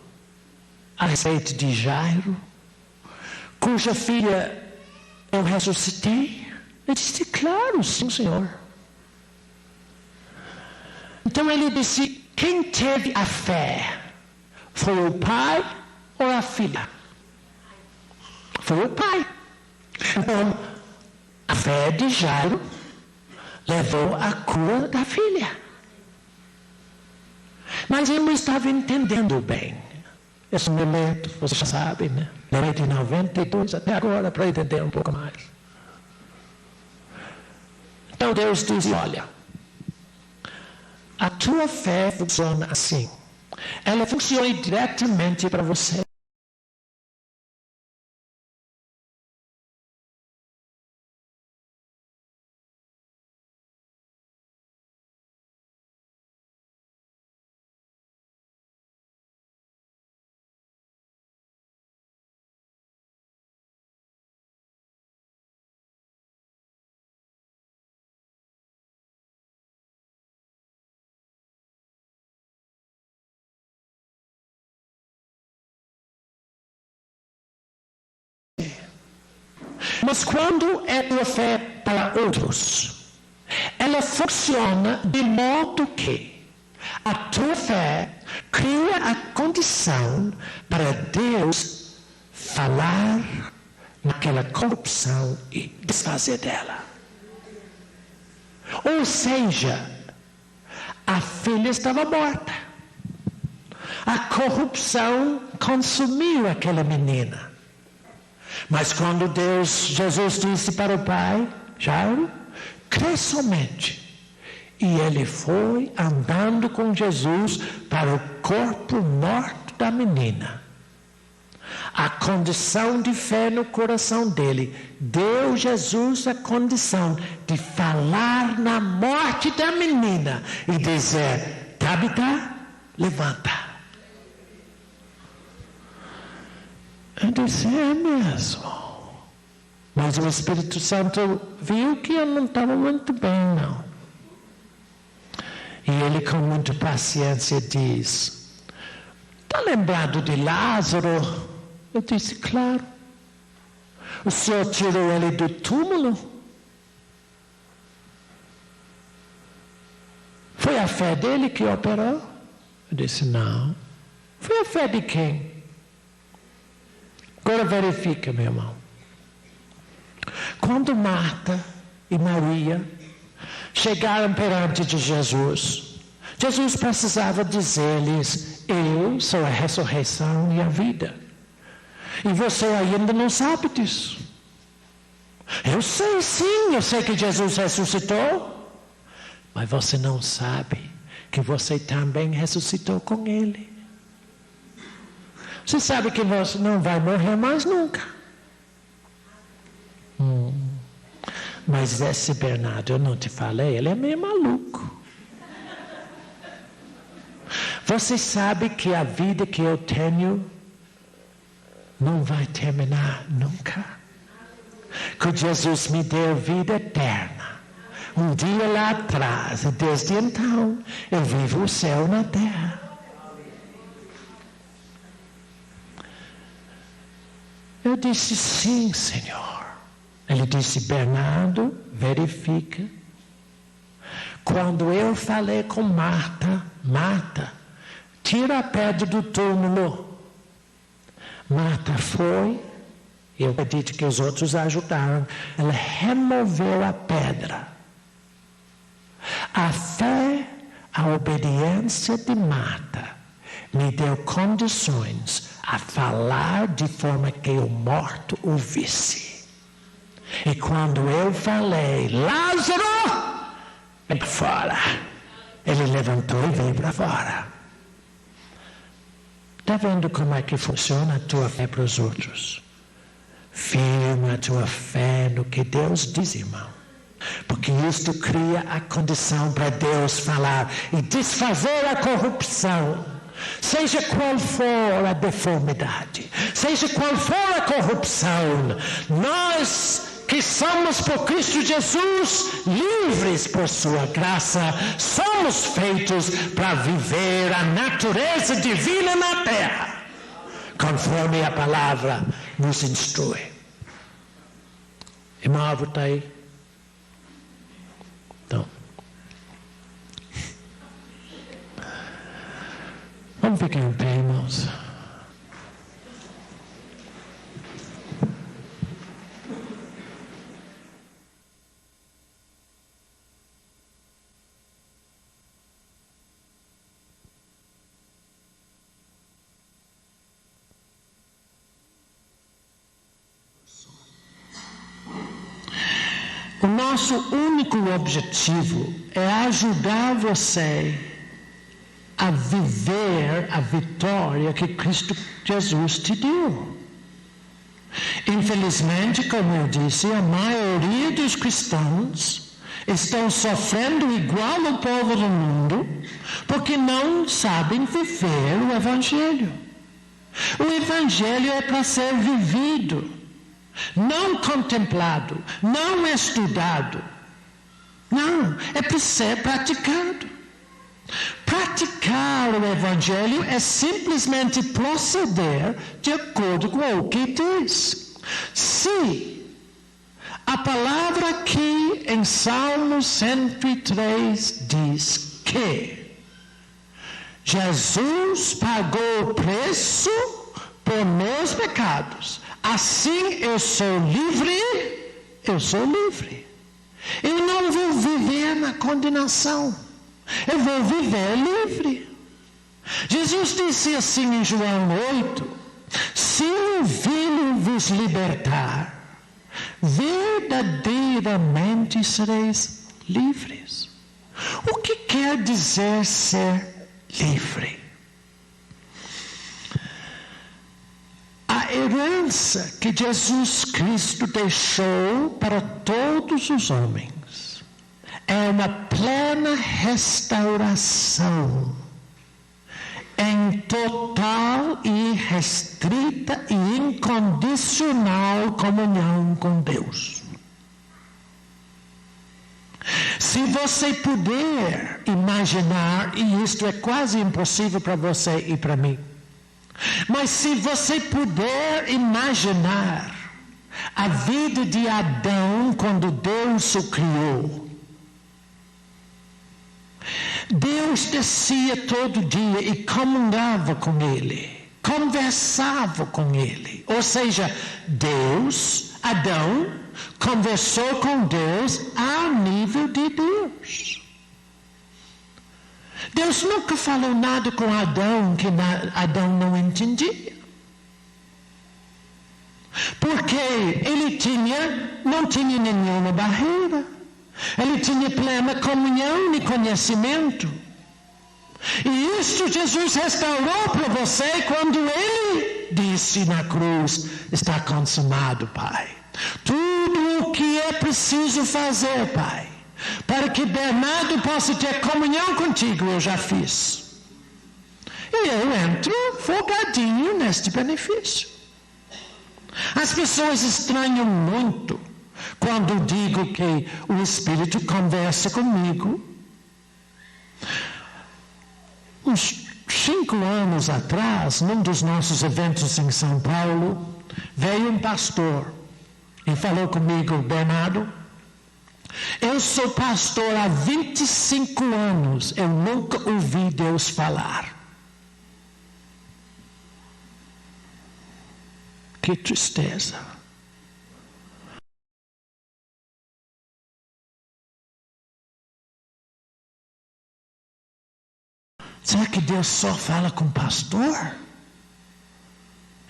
a respeito de Jairo, cuja filha eu ressuscitei? Eu disse, claro, sim, Senhor. Então ele disse, quem teve a fé? Foi o pai ou a filha? Foi o pai. Então, a fé de Jairo levou à cura da filha. Mas eu não estava entendendo bem. Esse momento, você já sabe, né? Levei de 92 até agora para entender um pouco mais. Então Deus disse, olha, a tua fé funciona assim. Ela funciona diretamente para você. Mas quando é tua fé para outros, ela funciona de modo que a tua fé cria a condição para Deus falar naquela corrupção e desfazer dela. Ou seja, a filha estava morta. A corrupção consumiu aquela menina. Mas quando Jesus disse para o pai, Jairo, crê somente. E ele foi andando com Jesus para o corpo morto da menina. A condição de fé no coração dele deu Jesus a condição de falar na morte da menina e dizer, Tabita, levanta. Eu disse, é mesmo. Mas o Espírito Santo viu que eu não estava muito bem, não. E ele com muita paciência diz, está lembrado de Lázaro? Eu disse, claro. O Senhor tirou ele do túmulo? Foi a a fé dele que operou? Eu disse, não. Foi a fé de quem? Agora verifica, meu irmão. Quando Marta e Maria chegaram perante de Jesus, Jesus precisava dizer-lhes, eu sou a ressurreição e a vida. E você ainda não sabe disso. Eu sei sim, eu sei que Jesus ressuscitou. Mas você não sabe que você também ressuscitou com Ele. Você sabe que você não vai morrer mais nunca. Mas esse Bernardo, eu não te falei, ele é meio maluco. Você sabe que a vida que eu tenho não vai terminar nunca. Que Jesus me deu vida eterna. Um dia lá atrás, e desde então, eu vivo o céu na terra. Eu disse, sim, Senhor. Ele disse, Bernardo, verifica. Quando eu falei com Marta, tira a pedra do túmulo. Marta foi, eu acredito que os outros ajudaram, ela removeu a pedra. A fé, a obediência de Marta me deu condições a falar de forma que o morto ouvisse. E quando eu falei, Lázaro, vem para fora, ele levantou e veio para fora. Está vendo como é que funciona a tua fé para os outros? Firma a tua fé no que Deus diz, irmão. Porque isto cria a condição para Deus falar e desfazer a corrupção. Seja qual for a deformidade, seja qual for a corrupção, nós que somos por Cristo Jesus, livres por sua graça, somos feitos para viver a natureza divina na terra, conforme a palavra nos instrui. Irmão Álvaro está aí? Então, vamos ficar em pé, irmãos. O nosso único objetivo é ajudar você a viver a vitória que Cristo Jesus te deu. Infelizmente, como eu disse, a maioria dos cristãos estão sofrendo igual ao povo do mundo porque não sabem viver o Evangelho. O Evangelho é para ser vivido. Não contemplado, não estudado. Não, é para ser praticado. Praticar o Evangelho é simplesmente proceder de acordo com o que diz. Se a palavra aqui em Salmo 103 diz que Jesus pagou o preço por meus pecados, assim eu sou livre, eu sou livre. Eu não vou viver na condenação, eu vou viver livre. Jesus disse assim em João 8, se o Filho vos libertar, verdadeiramente sereis livres. O que quer dizer ser livre? A herança que Jesus Cristo deixou para todos os homens é uma plena restauração em total e restrita e incondicional comunhão com Deus. Se você puder imaginar, e isto é quase impossível para você e para mim, mas se você puder imaginar a vida de Adão quando Deus o criou, Deus descia todo dia e comungava com ele, conversava com ele. Ou seja, Adão, conversou com Deus ao nível de Deus. Deus nunca falou nada com Adão que Adão não entendia. Porque ele não tinha nenhuma barreira. Ele tinha plena comunhão e conhecimento. E isto Jesus restaurou para você quando ele disse na cruz: está consumado, Pai. Tudo o que é preciso fazer, Pai, para que Bernardo possa ter comunhão contigo, eu já fiz. E eu entro folgadinho neste benefício. As pessoas estranham muito quando digo que o Espírito conversa comigo. Uns 5 anos atrás, num dos nossos eventos em São Paulo, veio um pastor e falou comigo: Bernardo, eu sou pastor há 25 anos, eu nunca ouvi Deus falar. Que tristeza. Será que Deus só fala com pastor?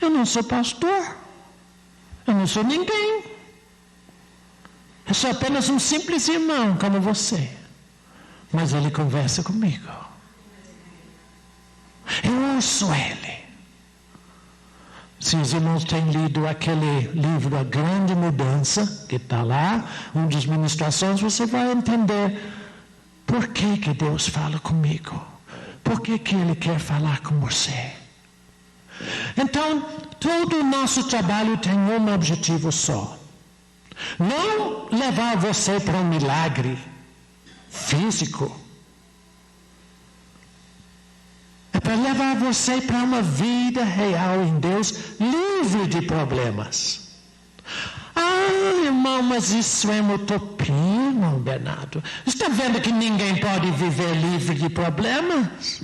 Eu não sou pastor. Eu não sou ninguém. Eu sou apenas um simples irmão como você. Mas Ele conversa comigo. Eu ouço Ele. Se os irmãos têm lido aquele livro A Grande Mudança, que está lá, uma das ministrações, você vai entender por que Deus fala comigo. Por que Ele quer falar com você? Então, todo o nosso trabalho tem um objetivo só. Não levar você para um milagre físico. É para levar você para uma vida real em Deus, livre de problemas. Ah, irmão, mas isso é uma utopia, irmão Bernardo. Está vendo que ninguém pode viver livre de problemas?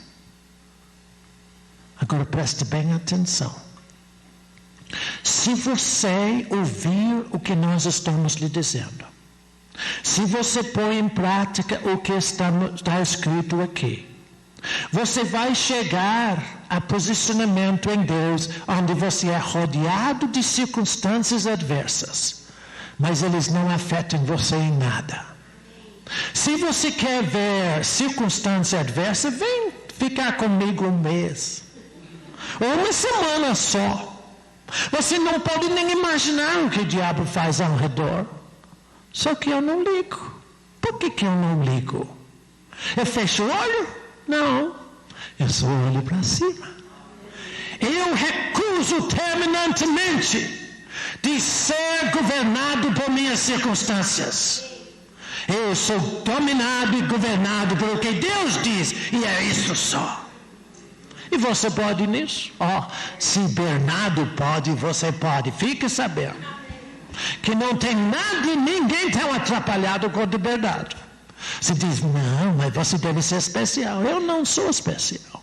Agora preste bem atenção. Se você ouvir o que nós estamos lhe dizendo, se você pôr em prática o que está escrito aqui, você vai chegar a posicionamento em Deus, onde você é rodeado de circunstâncias adversas, mas eles não afetam você em nada. Se você quer ver circunstância adversa, vem ficar comigo 1 mês, ou 1 semana só. Você não pode nem imaginar o que o diabo faz ao redor. Só que eu não ligo. Por que eu não ligo? Eu fecho o olho? Não. Eu só olho para cima. Eu recuso terminantemente de ser governado por minhas circunstâncias. Eu sou dominado e governado pelo que Deus diz. E é isso só. E você pode nisso? Se Bernardo pode, você pode. Fique sabendo que não tem nada e ninguém tão atrapalhado quanto Bernardo. Você diz: não, mas você deve ser especial. Eu não sou especial.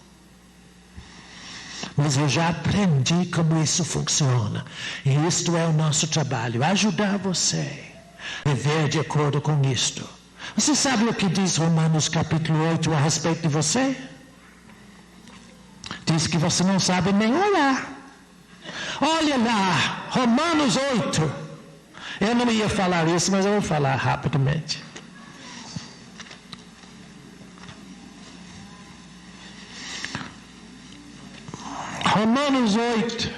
Mas eu já aprendi como isso funciona. E isto é o nosso trabalho. Ajudar você a viver de acordo com isto. Você sabe o que diz Romanos capítulo 8 a respeito de você? Diz que você não sabe nem orar. Olha lá, Romanos 8. Eu não ia falar isso, mas eu vou falar rapidamente. Romanos 8.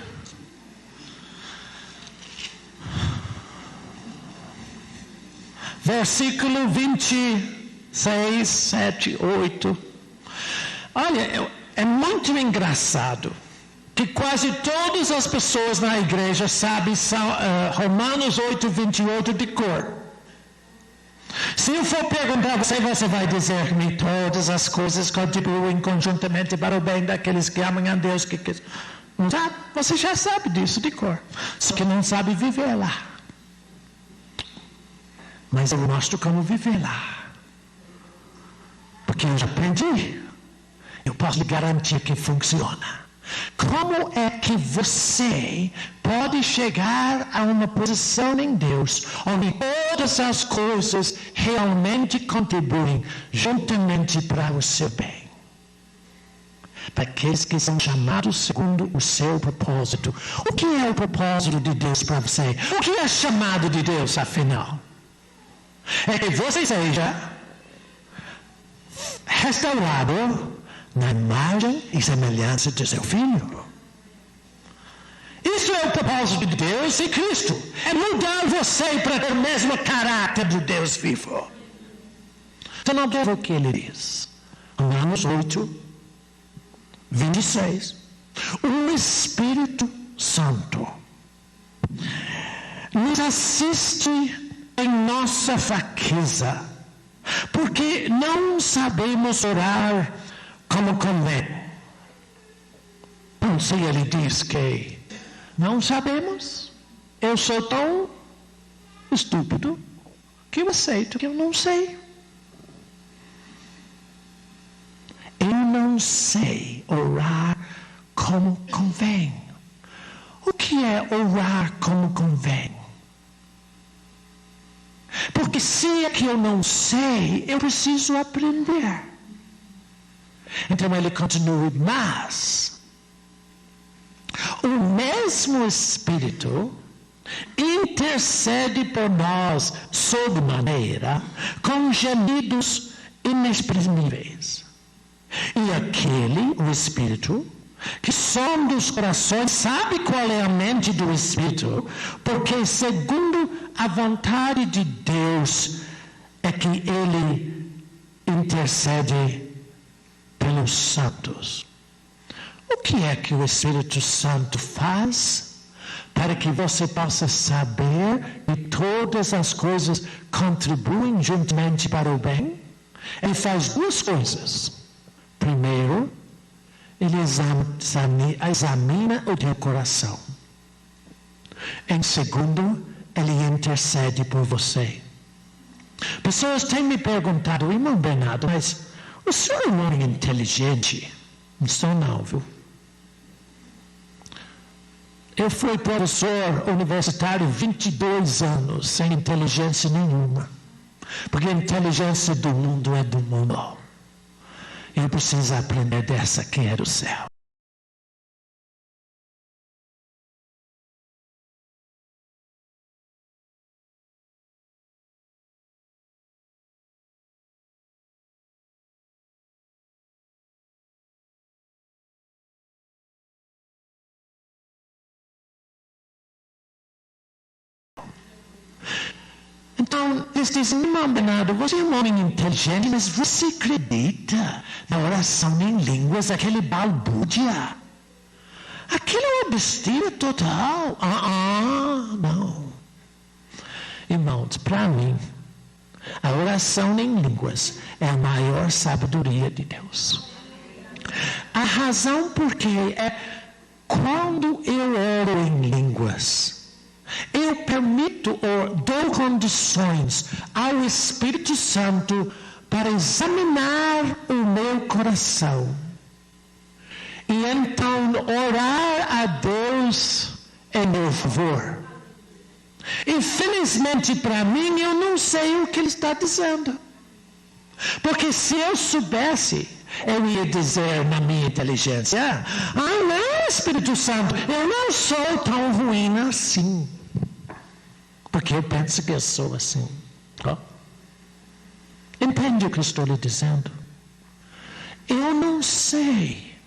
Versículo 26, 7, 8. Olha, é muito engraçado que quase todas as pessoas na igreja sabem Romanos 8, 28 de cor. Se eu for perguntar a você, você vai dizer-me: todas as coisas contribuem conjuntamente para o bem daqueles que amam a Deus. Você já sabe disso de cor, só que não sabe viver lá. Mas eu mostro como viver lá. Porque eu já aprendi. Eu posso lhe garantir que funciona. Como é que você pode chegar a uma posição em Deus onde todas as coisas realmente contribuem juntamente para o seu bem? Para aqueles que são chamados segundo o seu propósito. O que é o propósito de Deus para você? O que é chamado de Deus, afinal? É que você seja restaurado na imagem e semelhança de seu Filho. Isso é o propósito de Deus em Cristo. É mudar você para ter o mesmo caráter do Deus vivo. Você não quer o que ele diz. Romanos 8, 26. O Espírito Santo nos assiste em nossa fraqueza, porque não sabemos orar como convém. Não sei, ele diz que não sabemos. Eu sou tão estúpido que eu aceito que eu não sei. Eu não sei orar como convém. O que é orar como convém? Porque se é que eu não sei, eu preciso aprender. Então ele continua, mas o mesmo Espírito intercede por nós sob maneira com gemidos inexprimíveis. E aquele, o Espírito, que sonda os corações, sabe qual é a mente do Espírito, porque segundo a vontade de Deus é que ele intercede pelos santos. O que é que o Espírito Santo faz para que você possa saber que todas as coisas contribuem juntamente para o bem? Ele faz duas coisas. Primeiro, ele examina o teu coração. Em segundo, ele intercede por você. Pessoas têm me perguntado, irmão Bernardo, mas o senhor é um homem inteligente? Não sou não, viu? Eu fui professor universitário 22 anos, sem inteligência nenhuma. Porque a inteligência do mundo é do mundo. Eu preciso aprender dessa que é do céu. Então, eles dizem, irmão Bernardo, você é um homem inteligente, mas você acredita na oração em línguas, aquele balbúrdia? Aquilo é uma besteira total. Não. Irmãos, para mim, a oração em línguas é a maior sabedoria de Deus. A razão porque é quando eu oro em línguas, eu permito ou dou condições ao Espírito Santo para examinar o meu coração. E então orar a Deus em meu favor. Infelizmente para mim, eu não sei o que Ele está dizendo. Porque se eu soubesse, eu ia dizer na minha inteligência, não, Espírito Santo, eu não sou tão ruim assim. Porque eu penso que eu sou assim. Entende o que eu estou lhe dizendo? Eu não sei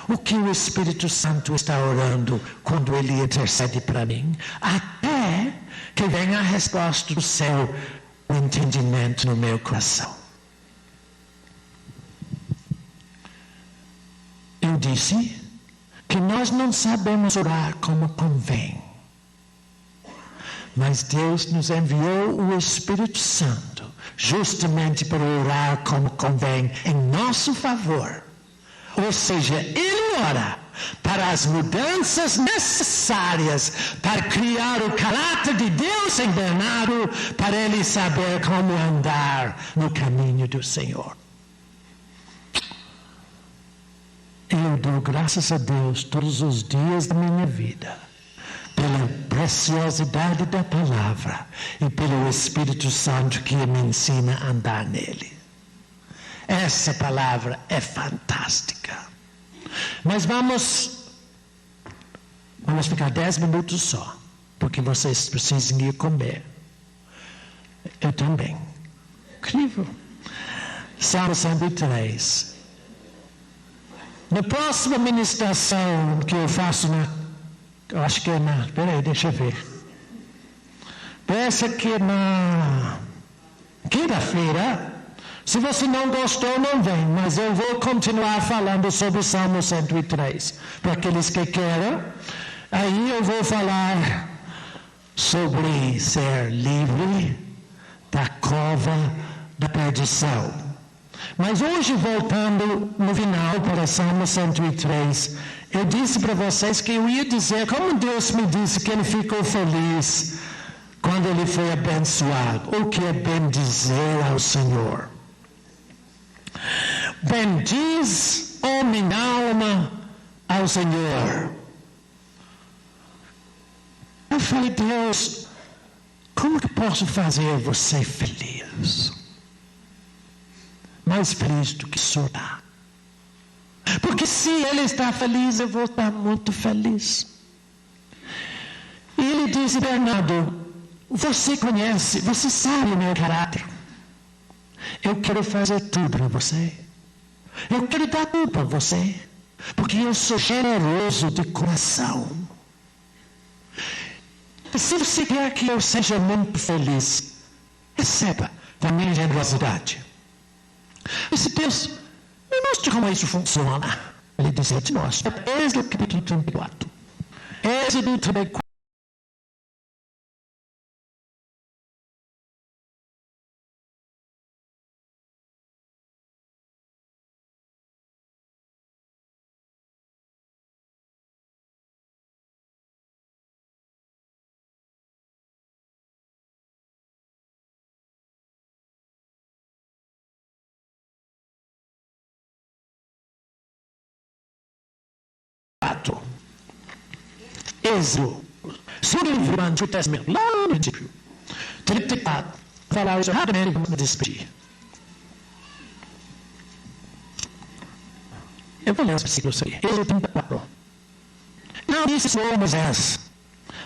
o que o Espírito Santo está orando quando Ele intercede para mim, até que venha a resposta do céu, o entendimento no meu coração. Eu disse que nós não sabemos orar como convém. Mas Deus nos enviou o Espírito Santo justamente para orar como convém em nosso favor. Ou seja, Ele ora para as mudanças necessárias para criar o caráter de Deus em Bernardo, para ele saber como andar no caminho do Senhor. Eu dou graças a Deus todos os dias da minha vida, pela preciosidade da palavra e pelo Espírito Santo que me ensina a andar nele. Essa palavra é fantástica. Mas vamos ficar 10 minutos só, porque vocês precisam ir comer. Eu também. Incrível. Salmo 103. Na próxima ministração que eu faço eu acho que é peraí, deixa eu ver. Parece que na quinta-feira, se você não gostou, não vem, mas eu vou continuar falando sobre o Salmo 103. Para aqueles que querem, aí eu vou falar sobre ser livre da cova da perdição. Mas hoje, voltando no final para Salmo 103, eu disse para vocês que eu ia dizer como Deus me disse que ele ficou feliz quando ele foi abençoado. O que é bendizer ao Senhor? Bendiz, ó minha alma, ao Senhor. Eu falei, Deus, como que posso fazer você feliz? Mais feliz do que o Senhor está. Porque se ele está feliz, eu vou estar muito feliz. E ele disse, Bernardo, você conhece, você sabe o meu caráter. Eu quero fazer tudo para você. Eu quero dar tudo para você. Porque eu sou generoso de coração. Se você quer que eu seja muito feliz, receba da minha generosidade. Esse Deus, me mostre como isso funciona. Ele disse, eu te mostro. Êxodo capítulo 34. Êxodo 34. Êxodo, segundo livro do Antigo Testamento, lá no princípio. 34. Falar isso rapidamente e vamos me despedir. Eu vou ler os versículos aí. Êxodo 34. Não disse o Senhor a Moisés: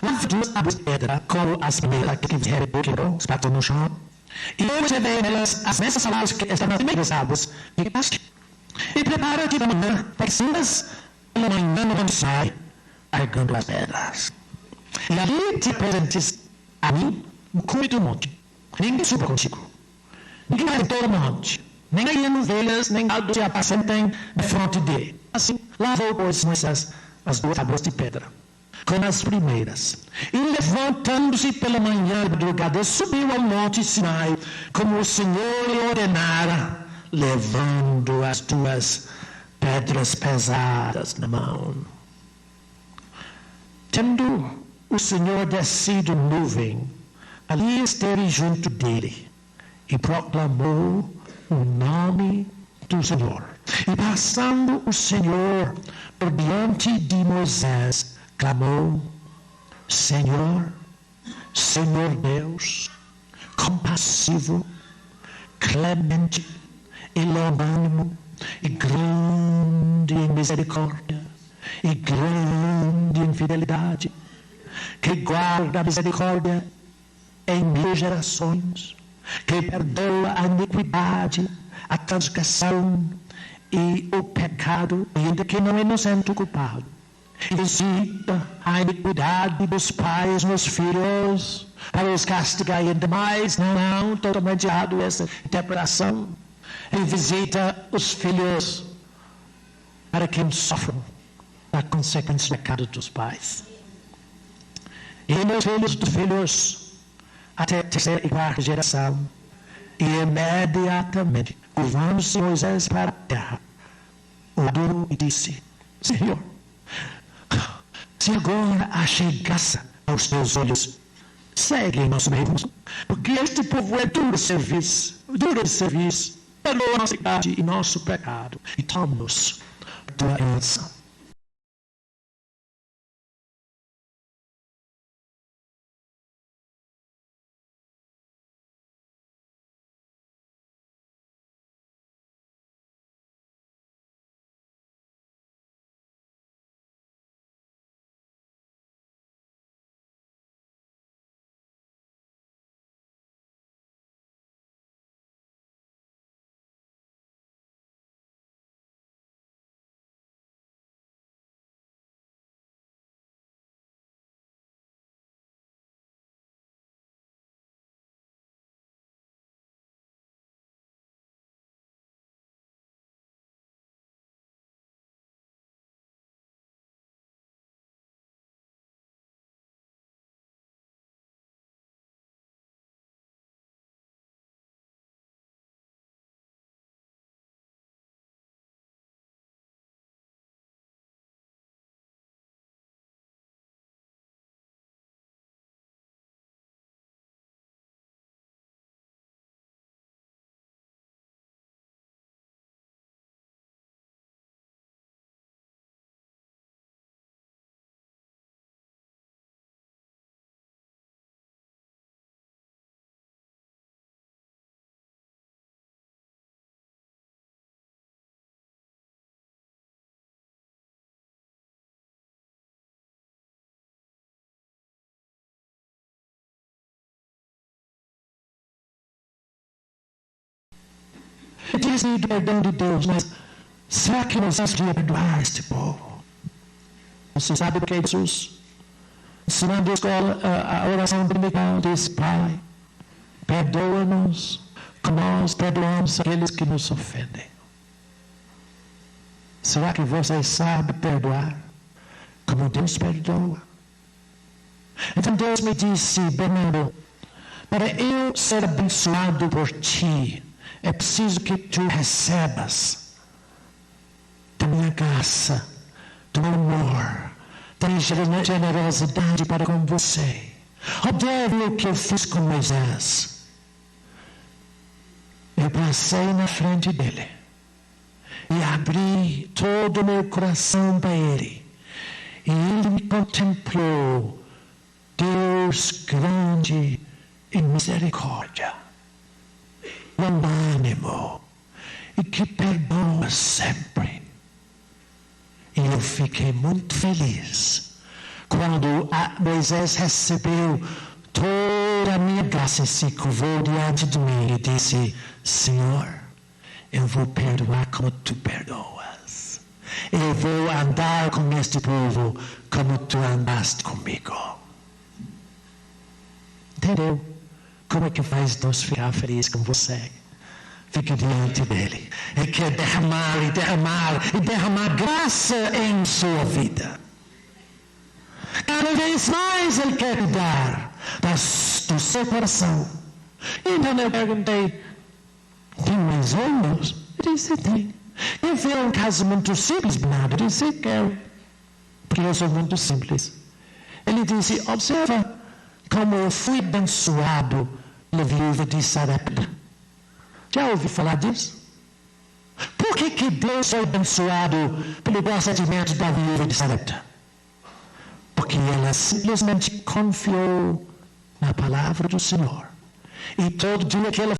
lave 2 tábuas de pedra, como as primeiras que quebrou, espetou no chão, e eu escrevi nelas as mesmas palavras que estavam nas primeiras tábuas que quebraste. E prepara-te da manhã, para que sintas pela manhã no onde sai, carregando as pedras. E ali te apresentes a mim no cume do monte. Ninguém suba contigo. Ninguém vai em todo o monte. Nem ganhando ovelhas, nem gado se apacentem de fronte dele. Assim, lavou, pois, Moisés as 2 tábuas de pedra, como as primeiras. E levantando-se pela manhã de madrugada, subiu ao monte Sinai, como o Senhor lhe ordenara, levando as 2 pedras pesadas na mão. Tendo o Senhor descido nuvem, ali esteve junto dele, e proclamou o nome do Senhor. E passando o Senhor por diante de Moisés, clamou: Senhor, Senhor Deus, compassivo, clemente e longânimo, e grande em misericórdia, e grande em fidelidade, que guarda a misericórdia em 1000 gerações, que perdoa a iniquidade, a transgressão e o pecado, ainda que não é inocente o culpado, e visita a iniquidade dos pais nos filhos, para os castigar ainda mais. Não, totalmente errado essa interpretação. Ele visita os filhos para que sofram a consequência do pecado dos pais. E nos filhos dos filhos, até a 3ª e 4ª geração. E imediatamente, curvando-se Moisés para a terra, orou e disse: Senhor, se agora achei graça aos teus olhos, segue em nosso meio, porque este povo é duro de serviço, perdoa a nossa idade e nosso pecado, e toma-nos tua emoção. Dizem do perdão de Deus, mas será que nós vamos perdoar este povo? Você sabe o que é Jesus? Ensinando a escola, a oração dominical diz: Pai, perdoa-nos como nós perdoamos aqueles que nos ofendem. Será que você sabe perdoar como Deus perdoa? Então Deus me disse: Bernardo, para eu ser abençoado por ti, é preciso que tu recebas da minha graça, do meu amor, da minha generosidade para com você. Observe o que eu fiz com Moisés. Eu passei na frente dele e abri todo o meu coração para ele. E ele me contemplou, Deus grande em misericórdia, longânimo e que perdoa sempre. E eu fiquei muito feliz quando Moisés recebeu toda a minha graça e se curvou diante de mim e disse: Senhor, eu vou perdoar como tu perdoas. Eu vou andar com este povo como tu andaste comigo. Entendeu? Como é que faz Deus ficar feliz com você? Fica diante dele. Ele quer derramar e derramar e derramar graça em sua vida. Cada vez mais ele quer dar do seu coração. Então eu perguntei: tem mais olhos? Ele disse: tem. Eu vi um caso muito simples, Bernardo. Eu disse: quero, porque eu sou muito simples. Ele disse: observa como eu fui abençoado pela viúva de Sarepta. Já ouviu falar disso? Por que Deus foi abençoado pelo procedimento da viúva de Sarepta? Porque ela simplesmente confiou na palavra do Senhor. E todo dia que ela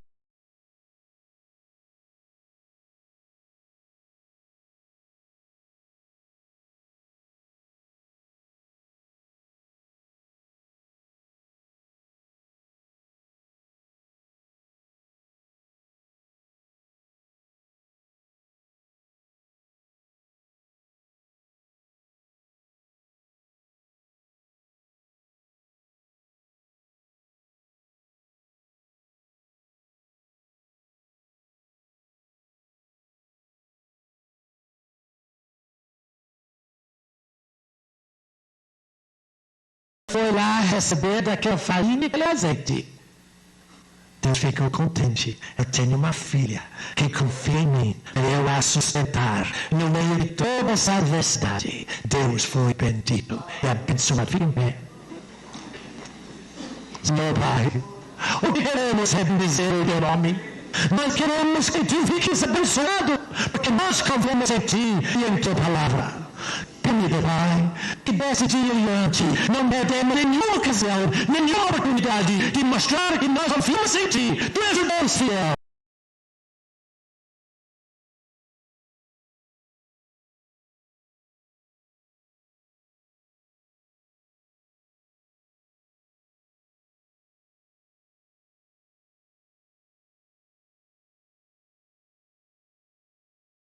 foi lá receber daquela farinha e aquele azeite, Deus ficou contente. Eu tenho uma filha que confia em mim, eu a sustentar no meio de toda essa adversidade. Deus foi bendito e abençoado. Fique em pé. Meu Pai, o que queremos é bendizer o teu nome. Nós queremos que tu fiques abençoado, porque nós confiamos em ti e em tua palavra. Querido Pai, que desse dia em diante não perdemos nenhuma ocasião, nenhuma oportunidade de mostrar que nós confiamos em ti. Tu és o Deus fiel.